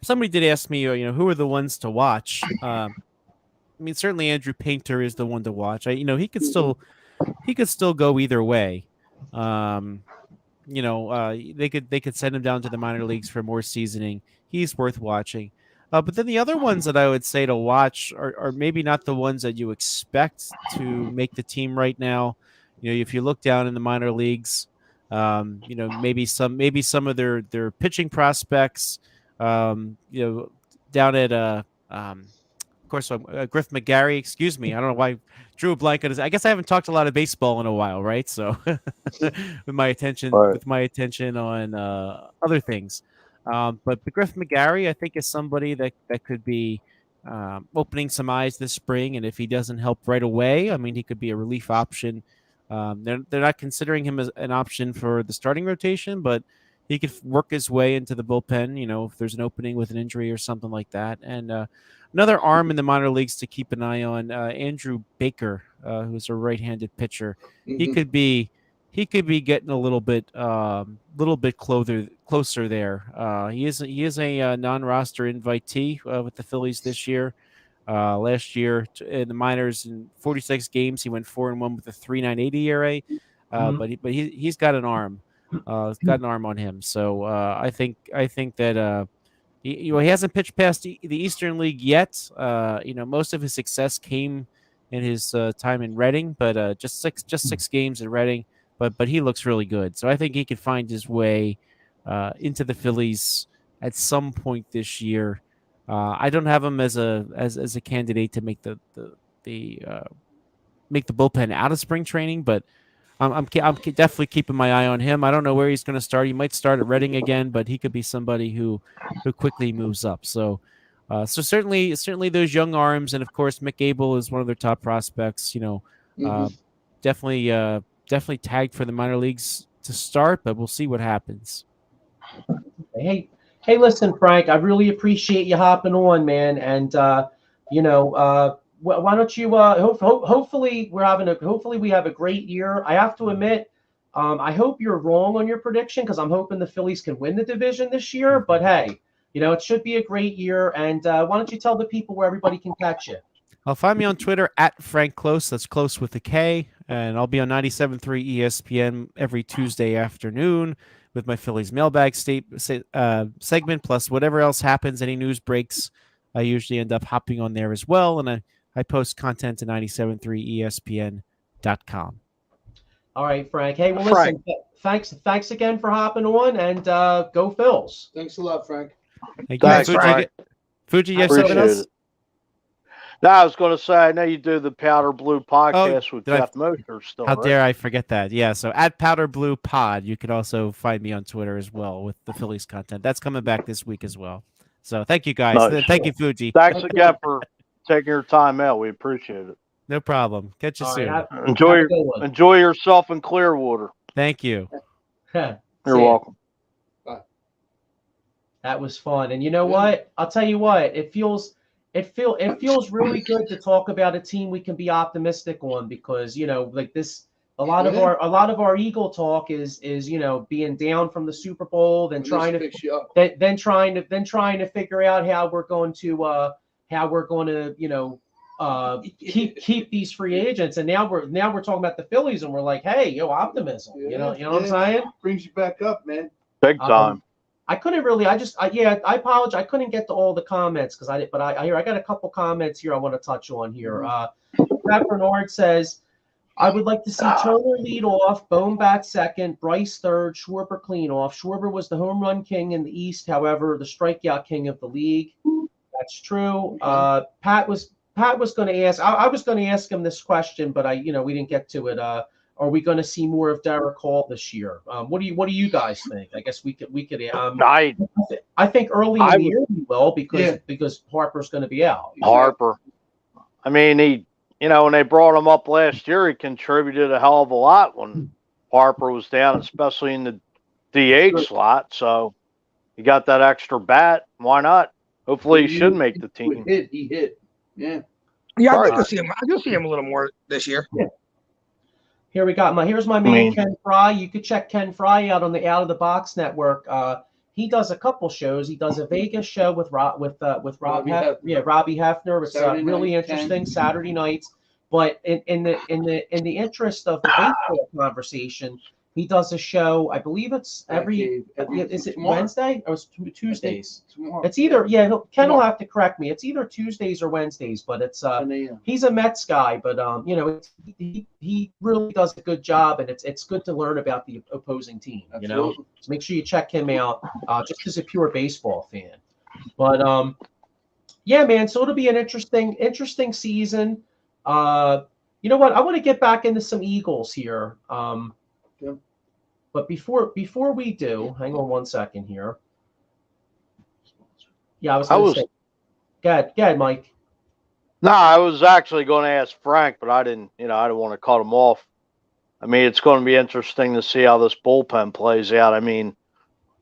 Somebody did ask me, who are the ones to watch? I mean, certainly Andrew Painter is the one to watch. He could still go either way. They could send him down to the minor leagues for more seasoning. He's worth watching. But then the other ones that I would say to watch are maybe not the ones that you expect to make the team right now. If you look down in the minor leagues, maybe some of their pitching prospects, down at of course, Griff McGarry. Excuse me. I don't know why I drew a blank on his. I guess I haven't talked a lot of baseball in a while, right? So, with my attention on other things. But Griff McGarry, I think, is somebody that could be opening some eyes this spring. And if he doesn't help right away, I mean, he could be a relief option. They're not considering him as an option for the starting rotation, but he could work his way into the bullpen. If there's an opening with an injury or something like that. And another arm in the minor leagues to keep an eye on, Andrew Baker, who's a right-handed pitcher. He could be he could be getting a little bit closer there. He is a non-roster invitee with the Phillies this year. Last year in the minors, in 46 games, he went 4-1 with a 3.98 ERA. But he's got an arm. Got an arm on him. So I think that he hasn't pitched past the Eastern League yet. Most of his success came in his time in Reading, but just six games in Reading. But he looks really good. So I think he could find his way into the Phillies at some point this year. I don't have him as a candidate to make the bullpen out of spring training, but I'm definitely keeping my eye on him. I don't know where he's going to start. He might start at Reading again, but he could be somebody who quickly moves up. So certainly those young arms, and of course Mick Abel is one of their top prospects. Definitely tagged for the minor leagues to start, but we'll see what happens. Hey, listen, Frank, I really appreciate you hopping on, man. And why don't you? Hopefully, we have a great year. I have to admit, I hope you're wrong on your prediction because I'm hoping the Phillies can win the division this year. But hey, it should be a great year. And why don't you tell the people where everybody can catch you? Find me on Twitter at Frank Klose. That's Close with a K. And I'll be on 97.3 ESPN every Tuesday afternoon with my Phillies mailbag segment, plus whatever else happens, any news breaks. I usually end up hopping on there as well. And I post content to 97.3ESPN.com. All right, Frank. Hey, well, listen, thanks again for hopping on, and go Phils. Thanks a lot, Frank. Thanks, Frank. Fuji, you have something else? No, I was going to say, I know you do the Powder Blue podcast with Jeff Mosher still. How dare I forget that? Yeah, so at Powder Blue Pod, you can also find me on Twitter as well with the Phillies content. That's coming back this week as well. So thank you, guys. Nice. Thank you, Fuji. Thanks again for taking your time out. We appreciate it. No problem. Catch you soon. Enjoy yourself in Clearwater. Thank you. You're welcome. Bye. That was fun. And you know what? I'll tell you what. It feels really good to talk about a team we can be optimistic on because like this. A lot of our Eagle talk is being down from the Super Bowl, then trying to figure out how we're going to keep these free agents, and now we're talking about the Phillies, and we're like, hey, optimism, you know what I'm saying? Brings you back up, man. Big time. I couldn't really. I apologize. I couldn't get to all the comments because I got a couple comments here I want to touch on here. Pat Bernard says, I would like to see Turner lead off, Bone bat second, Bryce third, Schwarber clean off. Schwarber was the home run king in the East, however, the strikeout king of the league. That's true. Pat was going to ask. I was going to ask him this question, but we didn't get to it. Are we going to see more of Derek Hall this year? What do you guys think? I guess we could. I think early in the year we will because Harper's going to be out. Harper. I mean, when they brought him up last year, he contributed a hell of a lot when Harper was down, especially in the DH slot. So he got that extra bat. Why not? Hopefully he should make the team. He hit. Yeah. Yeah, I think you'll see him a little more this year. Yeah. Here we got here's my man Ken Fry. You could check Ken Fry out on the Out of the Box network. He does a couple shows. He does a Vegas show with Robbie Hefner. It's really interesting Saturday nights. But in the interest of the baseball conversation, he does a show. I believe it's is it Wednesday or Tuesdays? It's either Ken will have to correct me. It's either Tuesdays or Wednesdays. But it's he's a Mets guy, but he really does a good job, and it's good to learn about the opposing team. So make sure you check him out, just as a pure baseball fan. But man. So it'll be an interesting season. You know what? I want to get back into some Eagles here. But before we do, hang on one second here. Yeah, I was going to say. Go ahead, Mike. No, I was actually going to ask Frank, but I didn't want to cut him off. I mean, it's going to be interesting to see how this bullpen plays out. I mean,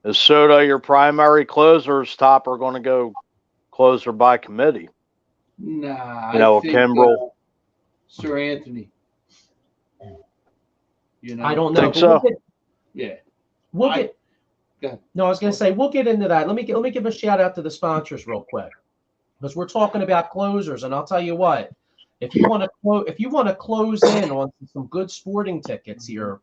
is Soto your primary closer? Is Topper going to go closer by committee? Nah, I think Kimbrel. Sir Anthony. You know, I don't know. Think But so? We'll I- get. Go ahead. No, I was going to say we'll get into that. Let me give a shout out to the sponsors real quick, because we're talking about closers, and I'll tell you what, if you want to close in on some good sporting tickets here,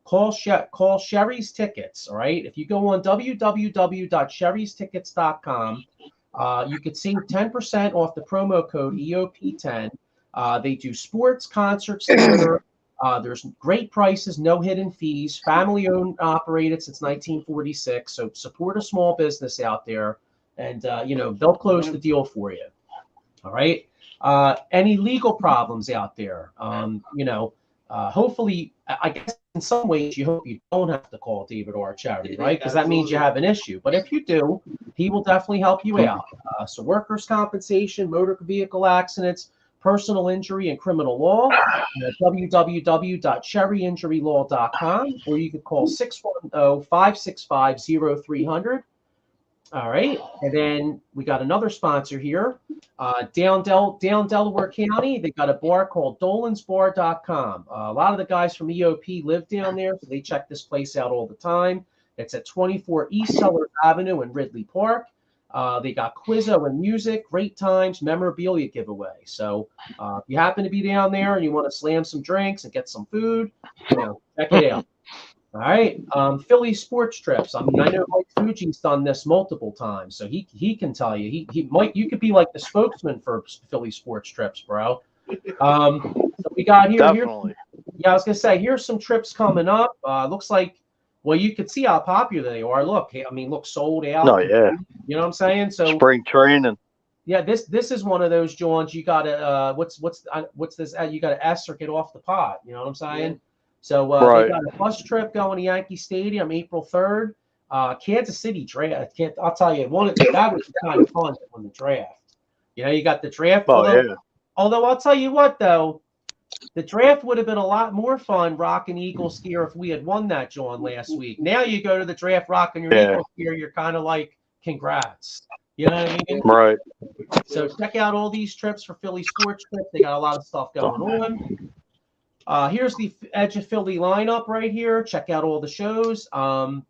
call Sherry's Tickets. All right, if you go on www.sherrystickets.com, you could save 10% off the promo code EOP10. They do sports, concerts, theater. There's great prices, no hidden fees, family owned, operated since 1946. So support a small business out there, and they'll close the deal for you. All right. Any legal problems out there? Hopefully, I guess in some ways you hope you don't have to call David Archerry, right? Because that means you have an issue. But if you do, he will definitely help you out. So workers' compensation, motor vehicle accidents, personal injury, and criminal law, www.sherryinjurylaw.com, or you could call 610-565-0300. All right, and then we got another sponsor here, down Delaware County. They got a bar called dolansbar.com. A lot of the guys from EOP live down there, so they check this place out all the time. It's at 24 East Sellers Avenue in Ridley Park. They got Quizzo and music, great times, memorabilia giveaway. So if you happen to be down there and you want to slam some drinks and get some food, check it out. All right, Philly sports trips. I mean, I know Mike Fuji's done this multiple times, so he can tell you. He Mike, you could be like the spokesman for Philly sports trips, bro. So we got here. Definitely. I was gonna say, here's some trips coming up. Looks like, well, you could see how popular they are. Look, look, sold out. No, yeah. You know what I'm saying? So spring training. Yeah, this is one of those, Johns. You gotta what's this? You gotta S or get off the pot. You know what I'm saying? Yeah. So Right. they got a bus trip going to Yankee Stadium April 3rd. Kansas City draft. I'll tell you, that was kind of fun on the draft. You got the draft. Although I'll tell you what, though, the draft would have been a lot more fun rocking Eagles gear if we had won that, John, last week. Now you go to the draft rocking your Eagles gear, you're kind of like, congrats. You know what I mean? Right. So check out all these trips for Philly Sports Trip. They got a lot of stuff going on. Here's the Edge of Philly lineup right here. Check out all the shows. I'll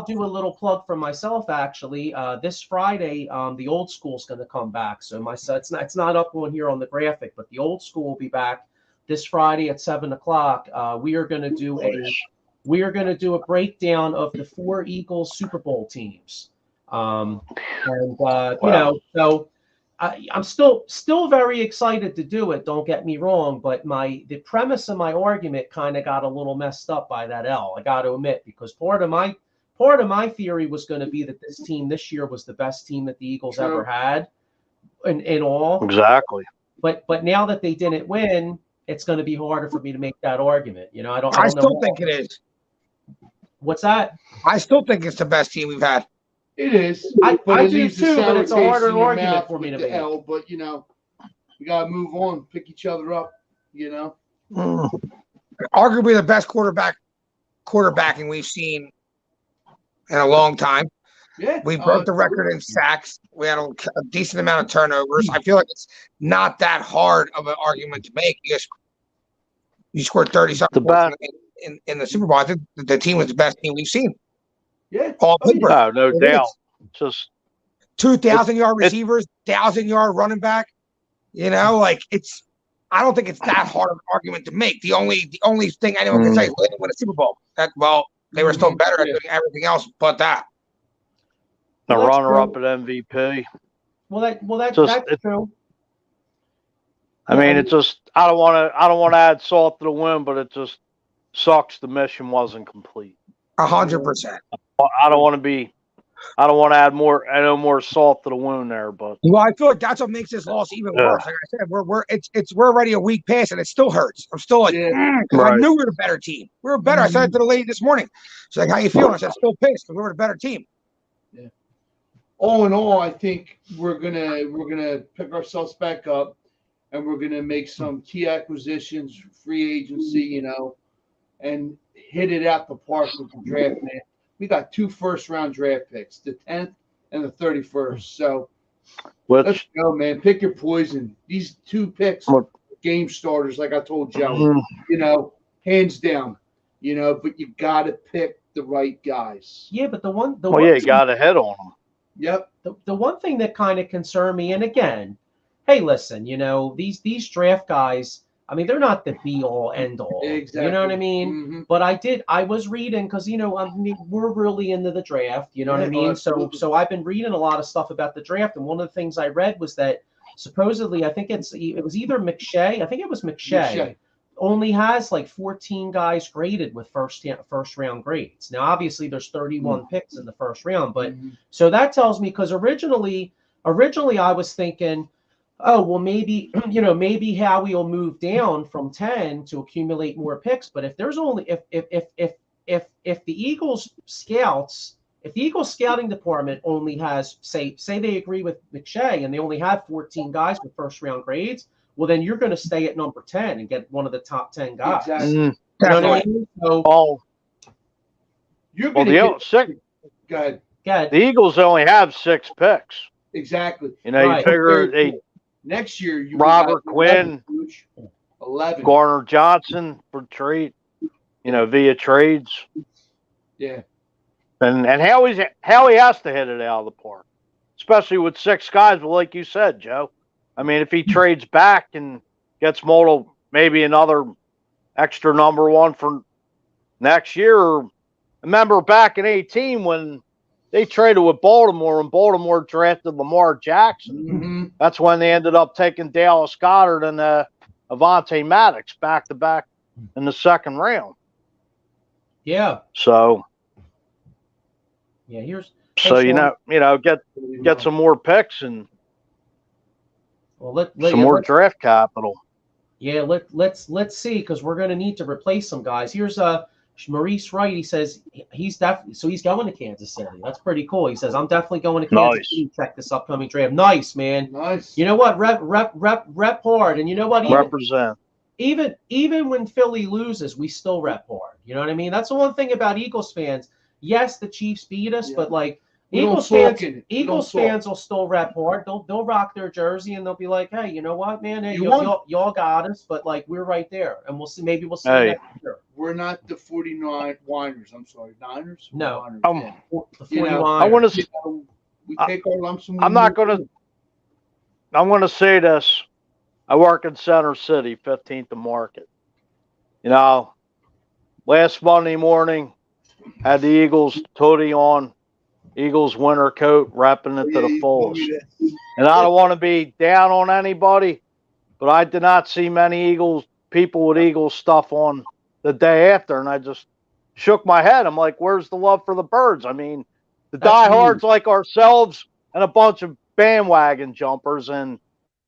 do a little plug for myself, actually. This Friday, the Old School's going to come back. So it's not up on here on the graphic, but the Old School will be back this Friday at 7:00. We are going to do a breakdown of the 4 Eagles Super Bowl teams. So I'm still very excited to do it. Don't get me wrong, but the premise of my argument kind of got a little messed up by that L. I got to admit, because part of my theory was going to be that this team this year was the best team that the Eagles ever had, in all. Exactly. But now that they didn't win, it's going to be harder for me to make that argument. I don't. I know still think it is. What's that? I still think it's the best team we've had. It is. I it do leaves too, but it's a sour taste harder in your argument mouth for me to with the make. L, but we gotta move on, pick each other up. Arguably the best quarterbacking we've seen in a long time. Yeah, We broke the record in sacks. We had a decent amount of turnovers. I feel like it's not that hard of an argument to make. You scored 30-something points in the Super Bowl. I think the team was the best team we've seen. Yeah. All paper. No doubt. Just 2,000-yard receivers, 1,000-yard running back. I don't think it's that hard of an argument to make. The only thing anyone can say is, well, they didn't win a Super Bowl. They were still better at doing everything else but that. the runner-up at MVP. That's true. I mean, it just I don't want to add salt to the wound, but it just sucks the mission wasn't complete. 100%. I don't want to add more salt to the wound there, but Well, I feel like that's what makes this loss even worse. Like I said, we're already a week past and it still hurts. I'm still like, because I knew we were the better team. We were better. I said it to the lady this morning. She's like, "How you feeling?" I said, "Still pissed because we were the better team." Yeah. All in all, I think we're gonna pick ourselves back up, and we're gonna make some key acquisitions, free agency, and hit it out the park with the draft, man. We got 2 first-round draft picks, the 10th and the 31st. So let's go, man. Pick your poison. These 2 picks are game starters, like I told Joe. Hands down. you know, but you got to pick the right guys. Yeah, but the one You got to hit on them. Yep. the one thing that kind of concerned me, and again, hey, listen, you know, these draft guys, I mean, they're not the be all end all. Exactly. You know what I mean? Mm-hmm. But I was reading because, you know, I mean, we're really into the draft. You know what I mean? So I've been reading a lot of stuff about the draft, and one of the things I read was that supposedly, I think it was either McShay. I think it was McShay. Only has like 14 guys graded with first round grades. Now, obviously, there's 31 picks in the first round, but so that tells me, because originally I was thinking, oh, well, maybe, you know, maybe Howie will move down from 10 to accumulate more picks. But if there's only if the Eagles scouts, if the Eagles scouting department only has say they agree with McShay and they only have 14 guys with first round grades, well, then you're going to stay at number 10 and get one of the top 10 guys. Exactly. You know what I mean? So, you're going to Go ahead. The Eagles only have 6 picks. Exactly. You know, you figure next year Robert Quinn, 11, Garner Johnson for trade, you know, via trades. Yeah. And Howie has to hit it out of the park, especially with 6 guys. But like you said, Joe, I mean, if he trades back and gets multiple, maybe another extra number 1 for next year. Remember back in 2018 when they traded with Baltimore and Baltimore drafted Lamar Jackson. Mm-hmm. That's when they ended up taking Dallas Goedert and Avonte Maddox back to back in the second round. Yeah. So. Yeah. Get some more picks and some more draft capital. Yeah. Let's see, because we're going to need to replace some guys. Here's Maurice Wright. He says he's going to Kansas City. That's pretty cool. He says, I'm definitely going to Kansas City to check this upcoming draft. Nice, man. Nice. You know what? Rep hard. And you know what? Represent. Even when Philly loses, we still rep hard. You know what I mean? That's the one thing about Eagles fans. Yes, the Chiefs beat us, but like Eagles fans will still rep hard. They'll rock their jersey and they'll be like, hey, you know what, man? Hey, y'all got us, but like we're right there, and we'll see. Maybe we'll see next year. We're not the 49 Niners. I'm sorry, Niners. No, Niners, the 49ers. I want to. We take our lumps. I'm going to say this. I work in Center City, 15th and Market. You know, last Monday morning, had the Eagles hoodie on, Eagles winter coat, wrapping it to the fullest. And I don't want to be down on anybody, but I did not see many people with Eagles stuff on the day after, and I just shook my head. I'm like, where's the love for the birds? I mean, the diehards like ourselves and a bunch of bandwagon jumpers, and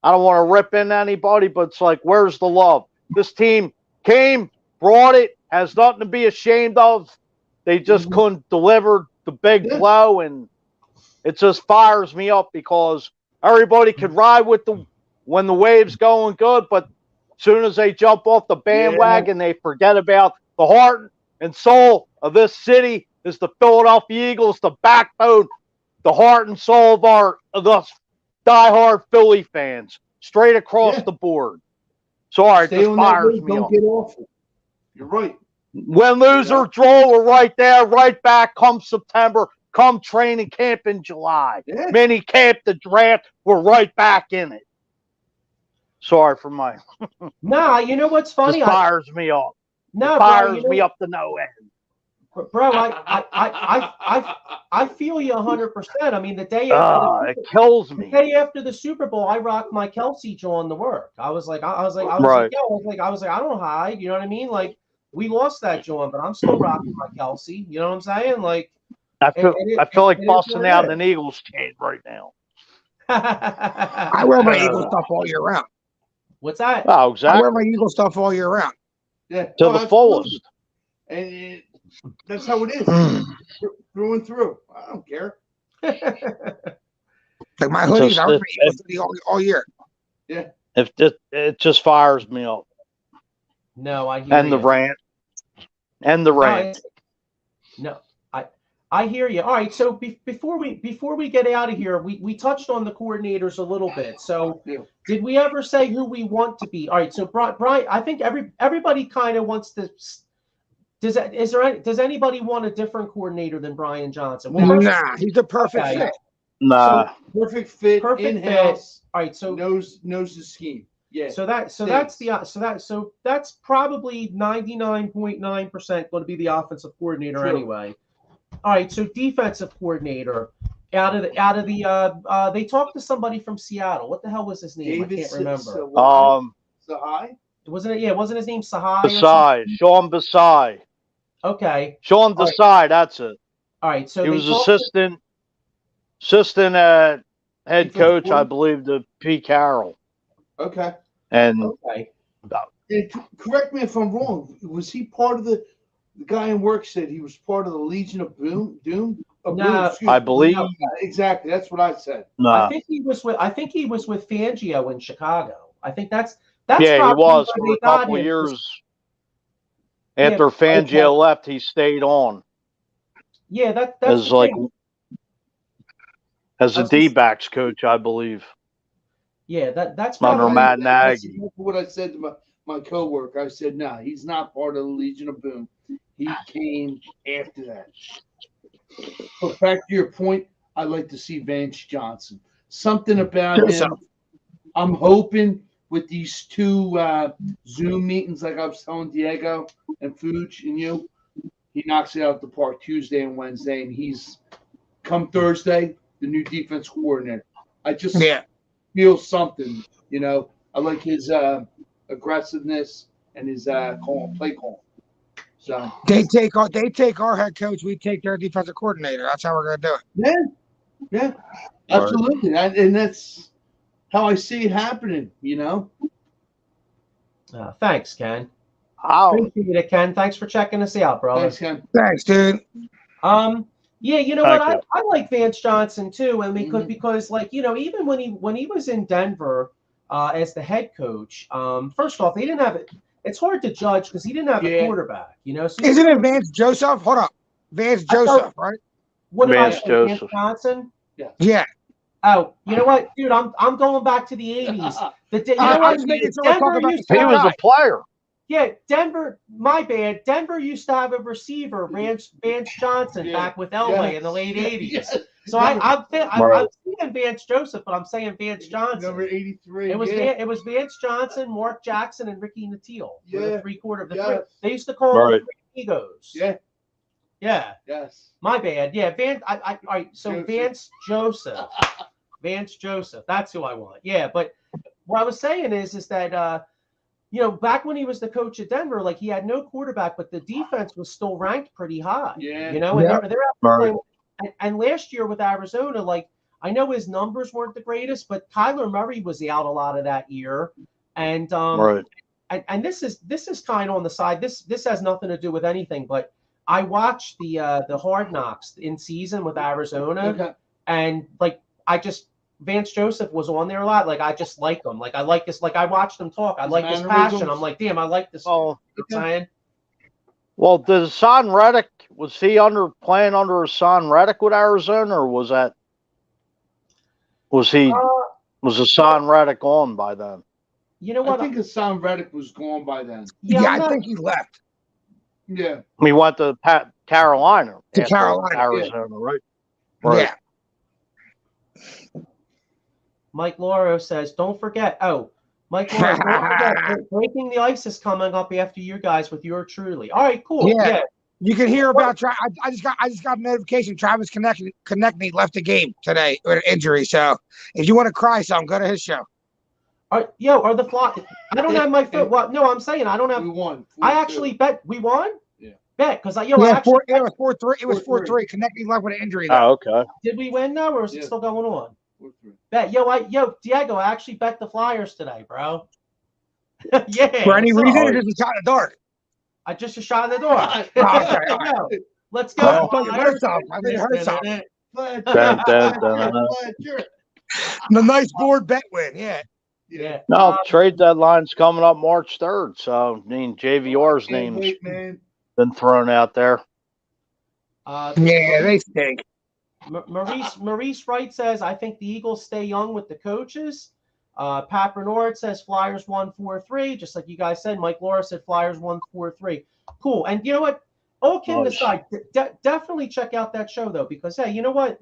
I don't want to rip in anybody, but it's like, where's the love? This team came, brought it, has nothing to be ashamed of. They just couldn't deliver the big blow, and it just fires me up because everybody could ride with when the wave's going good, but as soon as they jump off the bandwagon, they forget about the heart and soul of this city is the Philadelphia Eagles, the backbone, the heart and soul of us diehard Philly fans, straight across the board. Sorry, it just fires me up. Don't get awful. You're right. Win, lose, or draw, we're right there, right back come September, come training camp in July. Yeah. Mini camp, the draft, we're right back in it. Sorry for my. Nah, you know what's funny? It fires me up. No, it fires me up to no end. Bro, I feel you 100%. I mean, the day after it kills me. The day after the Super Bowl, I rocked my Kelsey John to work. I was like, I don't hide. You know what I mean? Like, we lost that John, but I'm still rocking my Kelsey. You know what I'm saying? Like, I feel like busting out an Eagles chain right now. I wear my Eagles stuff all year round. What's that? Oh, exactly. I wear my Eagles stuff all year round. Yeah, to the fullest. And that's how it is. Through and through. I don't care. Like my hoodies, I wear my Eagles hoodie all year. Yeah. It just fires me up. No, I hear and the rant. And the rant. No, I hear you. All right, so before we get out of here, we touched on the coordinators a little bit. So did we ever say who we want to be? All right, so Brian, I think everybody kind of wants to Does anybody want a different coordinator than Brian Johnson? Nah, he's the perfect Okay. fit. Nah. Perfect fit, Perfect in-house. All right, so knows the scheme. Yeah. So that's probably 99.9% going to be the offensive coordinator True. anyway. All right, so defensive coordinator out of the they talked to somebody from Seattle. What the hell was his name? David I can't remember. Sahai? Wasn't it? Yeah, wasn't his name Sahai? Basai, Sean Basai. Okay. Sean Desai, that's it. All right, so He they was talked assistant at head Defensive coach, I coordinator? believe, to Pete Carroll. Okay. And okay. Correct me if I'm wrong. Was he part of the guy in work said he was part of the Legion of Doom? No, I believe. No. Exactly. That's what I said. Nah. I think he was with Fangio in Chicago. I think that's Yeah, he probably was where for they a got couple him. years. Yeah, After Fangio okay. left, he stayed on Yeah, that's as the like thing. as a I was just- D-backs coach, I believe. Yeah, that's Under probably Matt That's Nagy. exactly what I said to my coworker. I said, "No, he's not part of the Legion of Boom. He came after that." But back to your point, I'd like to see Vance Johnson. Something about him. I'm hoping with these two Zoom meetings, like I was telling Diego and Fuge and you, he knocks it out of the park Tuesday and Wednesday, and he's come Thursday the new defense coordinator. I just feel something, you know. I like his aggressiveness and his play call. So They take our head coach, we take their defensive coordinator. That's how we're gonna do it. yeah, absolutely, and that's how I see it happening. You know. Thanks, Ken. How? Appreciate it, Ken. Thanks for checking us out, brother. Thanks, Ken. Thanks, dude. Yeah, you know Thank what? you. I like Vance Johnson too, and Mhm. because like even when he was in Denver as the head coach, first off, they didn't have it. It's hard to judge because he didn't have a quarterback, So Isn't it Vance Joseph? Hold up, Vance Joseph, right? What did I Vance say? Vance Joseph. Johnson? Yeah. Oh, you know what, dude? I'm going back to the '80s. You know I what? was making sure we're talking about the He same was guy. a player. Yeah, Denver. My bad. Denver used to have a receiver, Vance Johnson, back with Elway in the late '80s. Yes. So I'm saying Vance Joseph, but I'm saying Vance Johnson. Number 83. It was Vance Johnson, Mark Jackson, and Ricky Nattiel. Yeah. The three-quarter of the Yes. three. They used to call them the Right. three egos. Yeah. Yeah. Yes. My bad. Yeah. All right. So Joseph. Vance Joseph. Vance Joseph. That's who I want. Yeah. But what I was saying is that back when he was the coach at Denver, like he had no quarterback, but the defense was still ranked pretty high. Yeah. And they're playing. And last year with Arizona, like I know his numbers weren't the greatest, but Kyler Murray was out a lot of that year, and Right. and this is kind of on the side. This has nothing to do with anything, but I watched the Hard Knocks in season with Arizona, Okay. and like Vance Joseph was on there a lot. Like I just like him. Like I like this. Like I watched him talk. I like his passion. I'm like, damn, I like this. Oh, Saying. well, did Hassan Reddick, was he playing under Hassan Reddick with Arizona, or was Hassan Reddick on by then? You know what? I think Hassan Reddick was gone by then. Yeah, I think he left. Yeah. He went to Carolina. To after Carolina, Arizona, right? Yeah. Mike Lauro says, don't forget. Oh, Mike Lauro, don't forget, Breaking the Ice is coming up after you guys with your truly. All right, cool. Yeah. You can hear about. I just got a notification. Travis Konechny left the game today with an injury. So if you want to cry some, go to his show. Are the Fly? I don't have my foot. What? No, I'm saying I don't have. We won. I actually bet we won. Yeah. Bet because it was 4-3. It was 4-3. Konechny left with an injury. Though. Oh, okay. Did we win now, or is it still going on? 4-3. Bet Diego, I actually bet the Flyers today, bro. Yeah. For any reason, or just a shot in the dark? I just a shot in the door. Okay. Let's go. I heard something. The nice board bet win. Yeah. No, trade deadline's coming up March 3rd, so I mean JVR's name's been thrown out there. Yeah, they stink. Maurice Wright says, I think the Eagles stay young with the coaches. Pat Bernard says Flyers won 4-3, just like you guys said. Mike Laura said Flyers won 4-3. Cool. And you know what? all kidding Nice. aside, definitely check out that show though, because hey, you know what?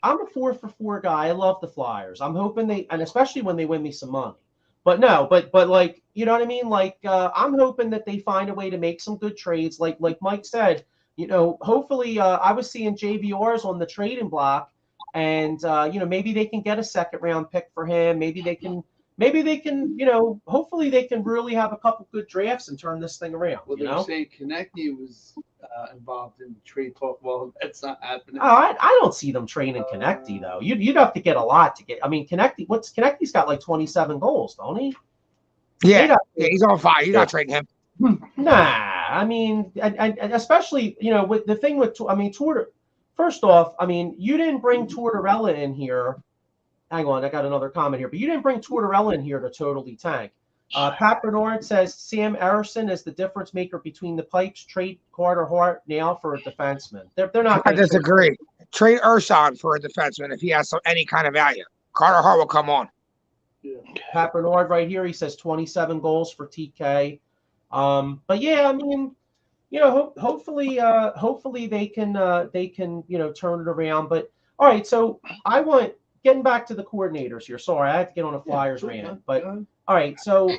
I'm a 4-for-4 guy. I love the Flyers. I'm hoping and especially when they win me some money. But no, but like, you know what I mean? Like, I'm hoping that they find a way to make some good trades. Like Mike said, you know, hopefully, I was seeing JVR's on the trading block, and you know, maybe they can get a second round pick for him. Maybe they can, you know, hopefully they can really have a couple good drafts and turn this thing around. Well, You they were know? saying Konechny was involved in the trade talk. Well, that's not happening. Oh, I don't see them trading Konechny though. You'd have to get a lot to get. I mean, Konechny's got like 27 goals, don't he? Yeah, he's on fire. You're not trading him. Nah, I mean, and especially, you know, with the thing with, I mean, first off, I mean, you didn't bring Tortorella in here. Hang on, I got another comment here, but you didn't bring Tortorella in here to totally tank. Pat Bernard says Sam Erison is the difference maker between the pipes. Trade Carter Hart now for a defenseman. They're not. I disagree. Trade Urson for a defenseman if he has any kind of value. Carter Hart will come on. Yeah. Pat Bernard right here. He says 27 goals for TK. But yeah, I mean, you know, hopefully they can you know, turn it around. But all right, so getting back to the coordinators here. Sorry, I had to get on a Flyers rant. But all right, so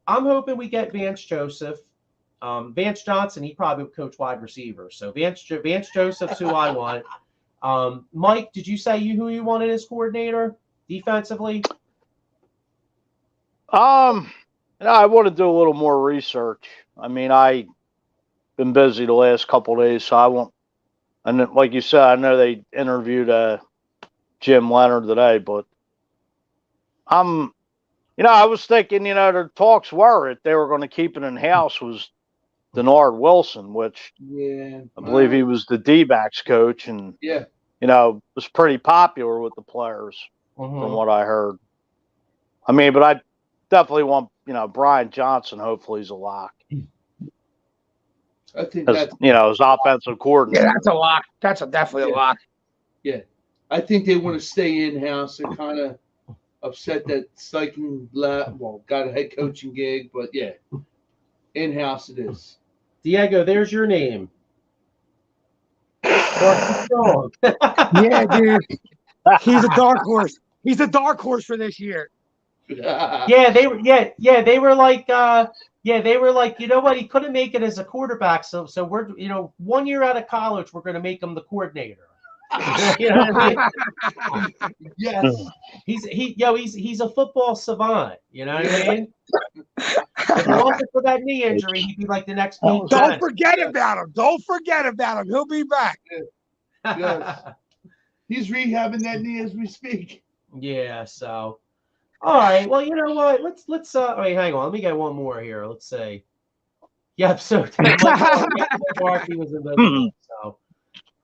I'm hoping we get Vance Joseph. Vance Johnson, he probably would coach wide receivers. So Vance Joseph's who I want. Mike, did you say who you wanted as coordinator defensively? I want to do a little more research. I mean, I've been busy the last couple of days, so I won't. And then, like you said, I know they interviewed Jim Leonard today, but you know, I was thinking, you know, the talks were if they were going to keep it in house was Denard Wilson, which I believe he was the D-backs coach, and you know, was pretty popular with the players from what I heard. I mean, but I definitely want, you know, Brian Johnson. Hopefully, he's a lock. I think that's, you know, his offensive coordinator. Yeah, that's a lock. That's definitely a lock. Yeah, I think they want to stay in house. They're kind of upset that Steichen got a head coaching gig, but yeah, in house it is. Diego, there's your name. Yeah, dude. He's a dark horse. He's a dark horse for this year. They were like, you know what, he couldn't make it as a quarterback, so we're, you know, 1 year out of college, we're going to make him the coordinator. You know what I mean? Yes. He's a football savant. You know what I mean? If it wasn't for that knee injury, he'd be like the next. Don't forget about him. Don't forget about him. He'll be back. Yes. He's rehabbing that knee as we speak. Yeah. So, all right. Well, you know what? Let's. Wait, hang on. Let me get one more here. Let's say. Yep. So Marky was in the so.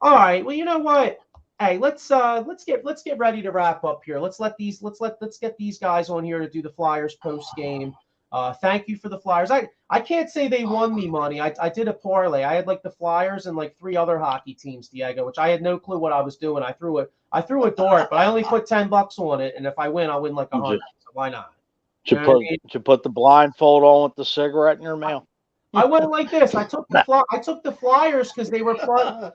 All right. Well, you know what? Hey, let's get ready to wrap up here. Let's get these guys on here to do the Flyers post game. Thank you for the Flyers. I can't say they won me money. I did a parlay. I had like the Flyers and like 3 other hockey teams, Diego, which I had no clue what I was doing. I threw a dart, but I only put $10 on it, and if I win, I'll win like 100. So why not? Did you put the blindfold on with the cigarette in your mouth? I went like this. I took the Flyers because they were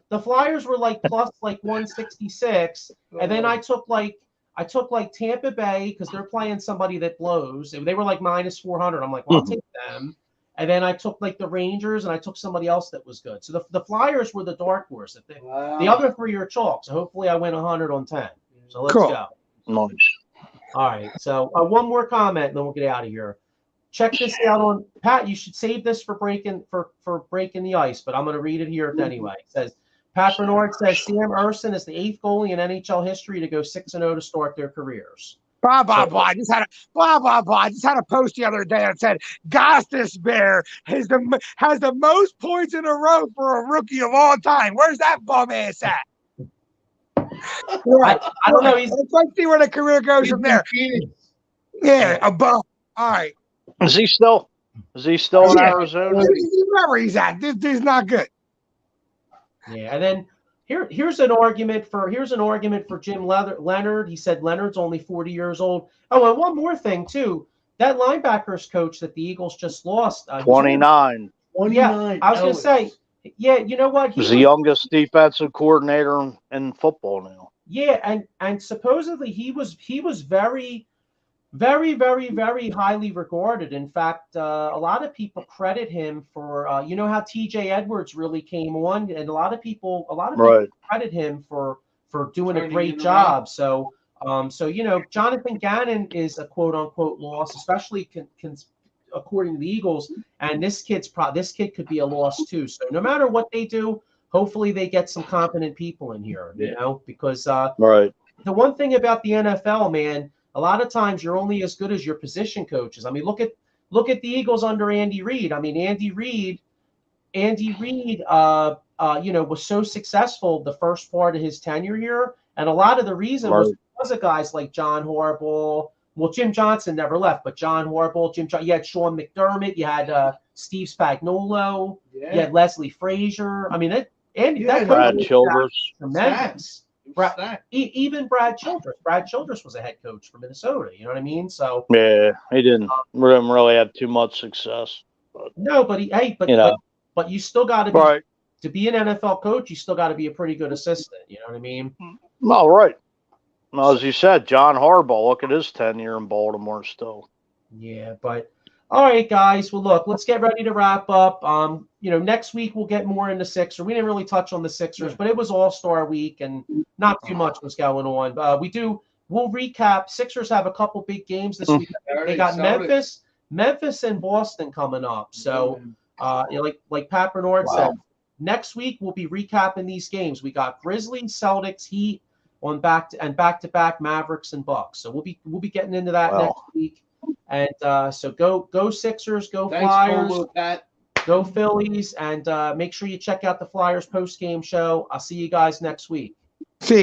the Flyers were like plus like 166, and then I took like Tampa Bay because they're playing somebody that blows, and they were like minus 400. I'm like, well, I'll take them. And then I took like the Rangers, and I took somebody else that was good. So the Flyers were the dark horse. The other 3 are chalk. So hopefully I win 100 on 10. So let's go. Nice. All right. So one more comment, and then we'll get out of here. Check this out on Pat. You should save this for breaking the ice, but I'm going to read it here anyway. It says Pat Bernard says Sam Erson is the 8th goalie in NHL history to go 6-0 to start their careers. I just had a post the other day that said Gostis Bear has the most points in a row for a rookie of all time. Where's that bum ass at? I don't know. Let's see where the career goes from there. Yeah, above. All right. Is he still in Arizona? Wherever he's at, this dude's not good. Yeah, and then here's an argument for Jim Leonard. He said Leonard's only 40 years old. Oh, and one more thing too. That linebackers coach that the Eagles just lost, 29. Yeah, I was going to say Yeah, you know what? He's the youngest defensive coordinator in football now. Yeah, and supposedly he was very, very, very, very highly regarded. In fact, a lot of people credit him for you know how T.J. Edwards really came on, and a lot of people credit him for doing a Turning great it job. So you know, Jonathan Gannon is a quote unquote loss, especially according to the Eagles. And this kid could be a loss too. So no matter what they do, hopefully they get some competent people in here. You know, because Right. the one thing about the NFL, man, a lot of times you're only as good as your position coaches. I mean, look at the Eagles under Andy Reid. I mean, Andy Reid, you know, was so successful the first part of his tenure here, and a lot of the reason was because of guys like John Harbaugh. Well, Jim Johnson never left, but John Harbaugh, you had Sean McDermott, you had Steve Spagnuolo, you had Leslie Frazier. I mean, that Brad Childress, tremendous. Even Brad Childress. Brad Childress was a head coach for Minnesota. You know what I mean? So yeah, he didn't really have too much success. But, no, but but you still got to be to be an NFL coach. You still got to be a pretty good assistant. You know what I mean? All right. Well, as you said, John Harbaugh. Look at his tenure in Baltimore still. Yeah, but all right, guys. Well, look, let's get ready to wrap up. You know, next week we'll get more into Sixers. We didn't really touch on the Sixers, but it was All-Star week and not too much was going on. We'll recap. Sixers have a couple big games this week. They got Memphis and Boston coming up. So, you know, like Pat Bernard said, next week we'll be recapping these games. We got Grizzlies, Celtics, Heat on back-to-back Mavericks and Bucks. So we'll be getting into that next week. And so go Sixers, go Flyers, go Phillies, and make sure you check out the Flyers post-game show. I'll see you guys next week.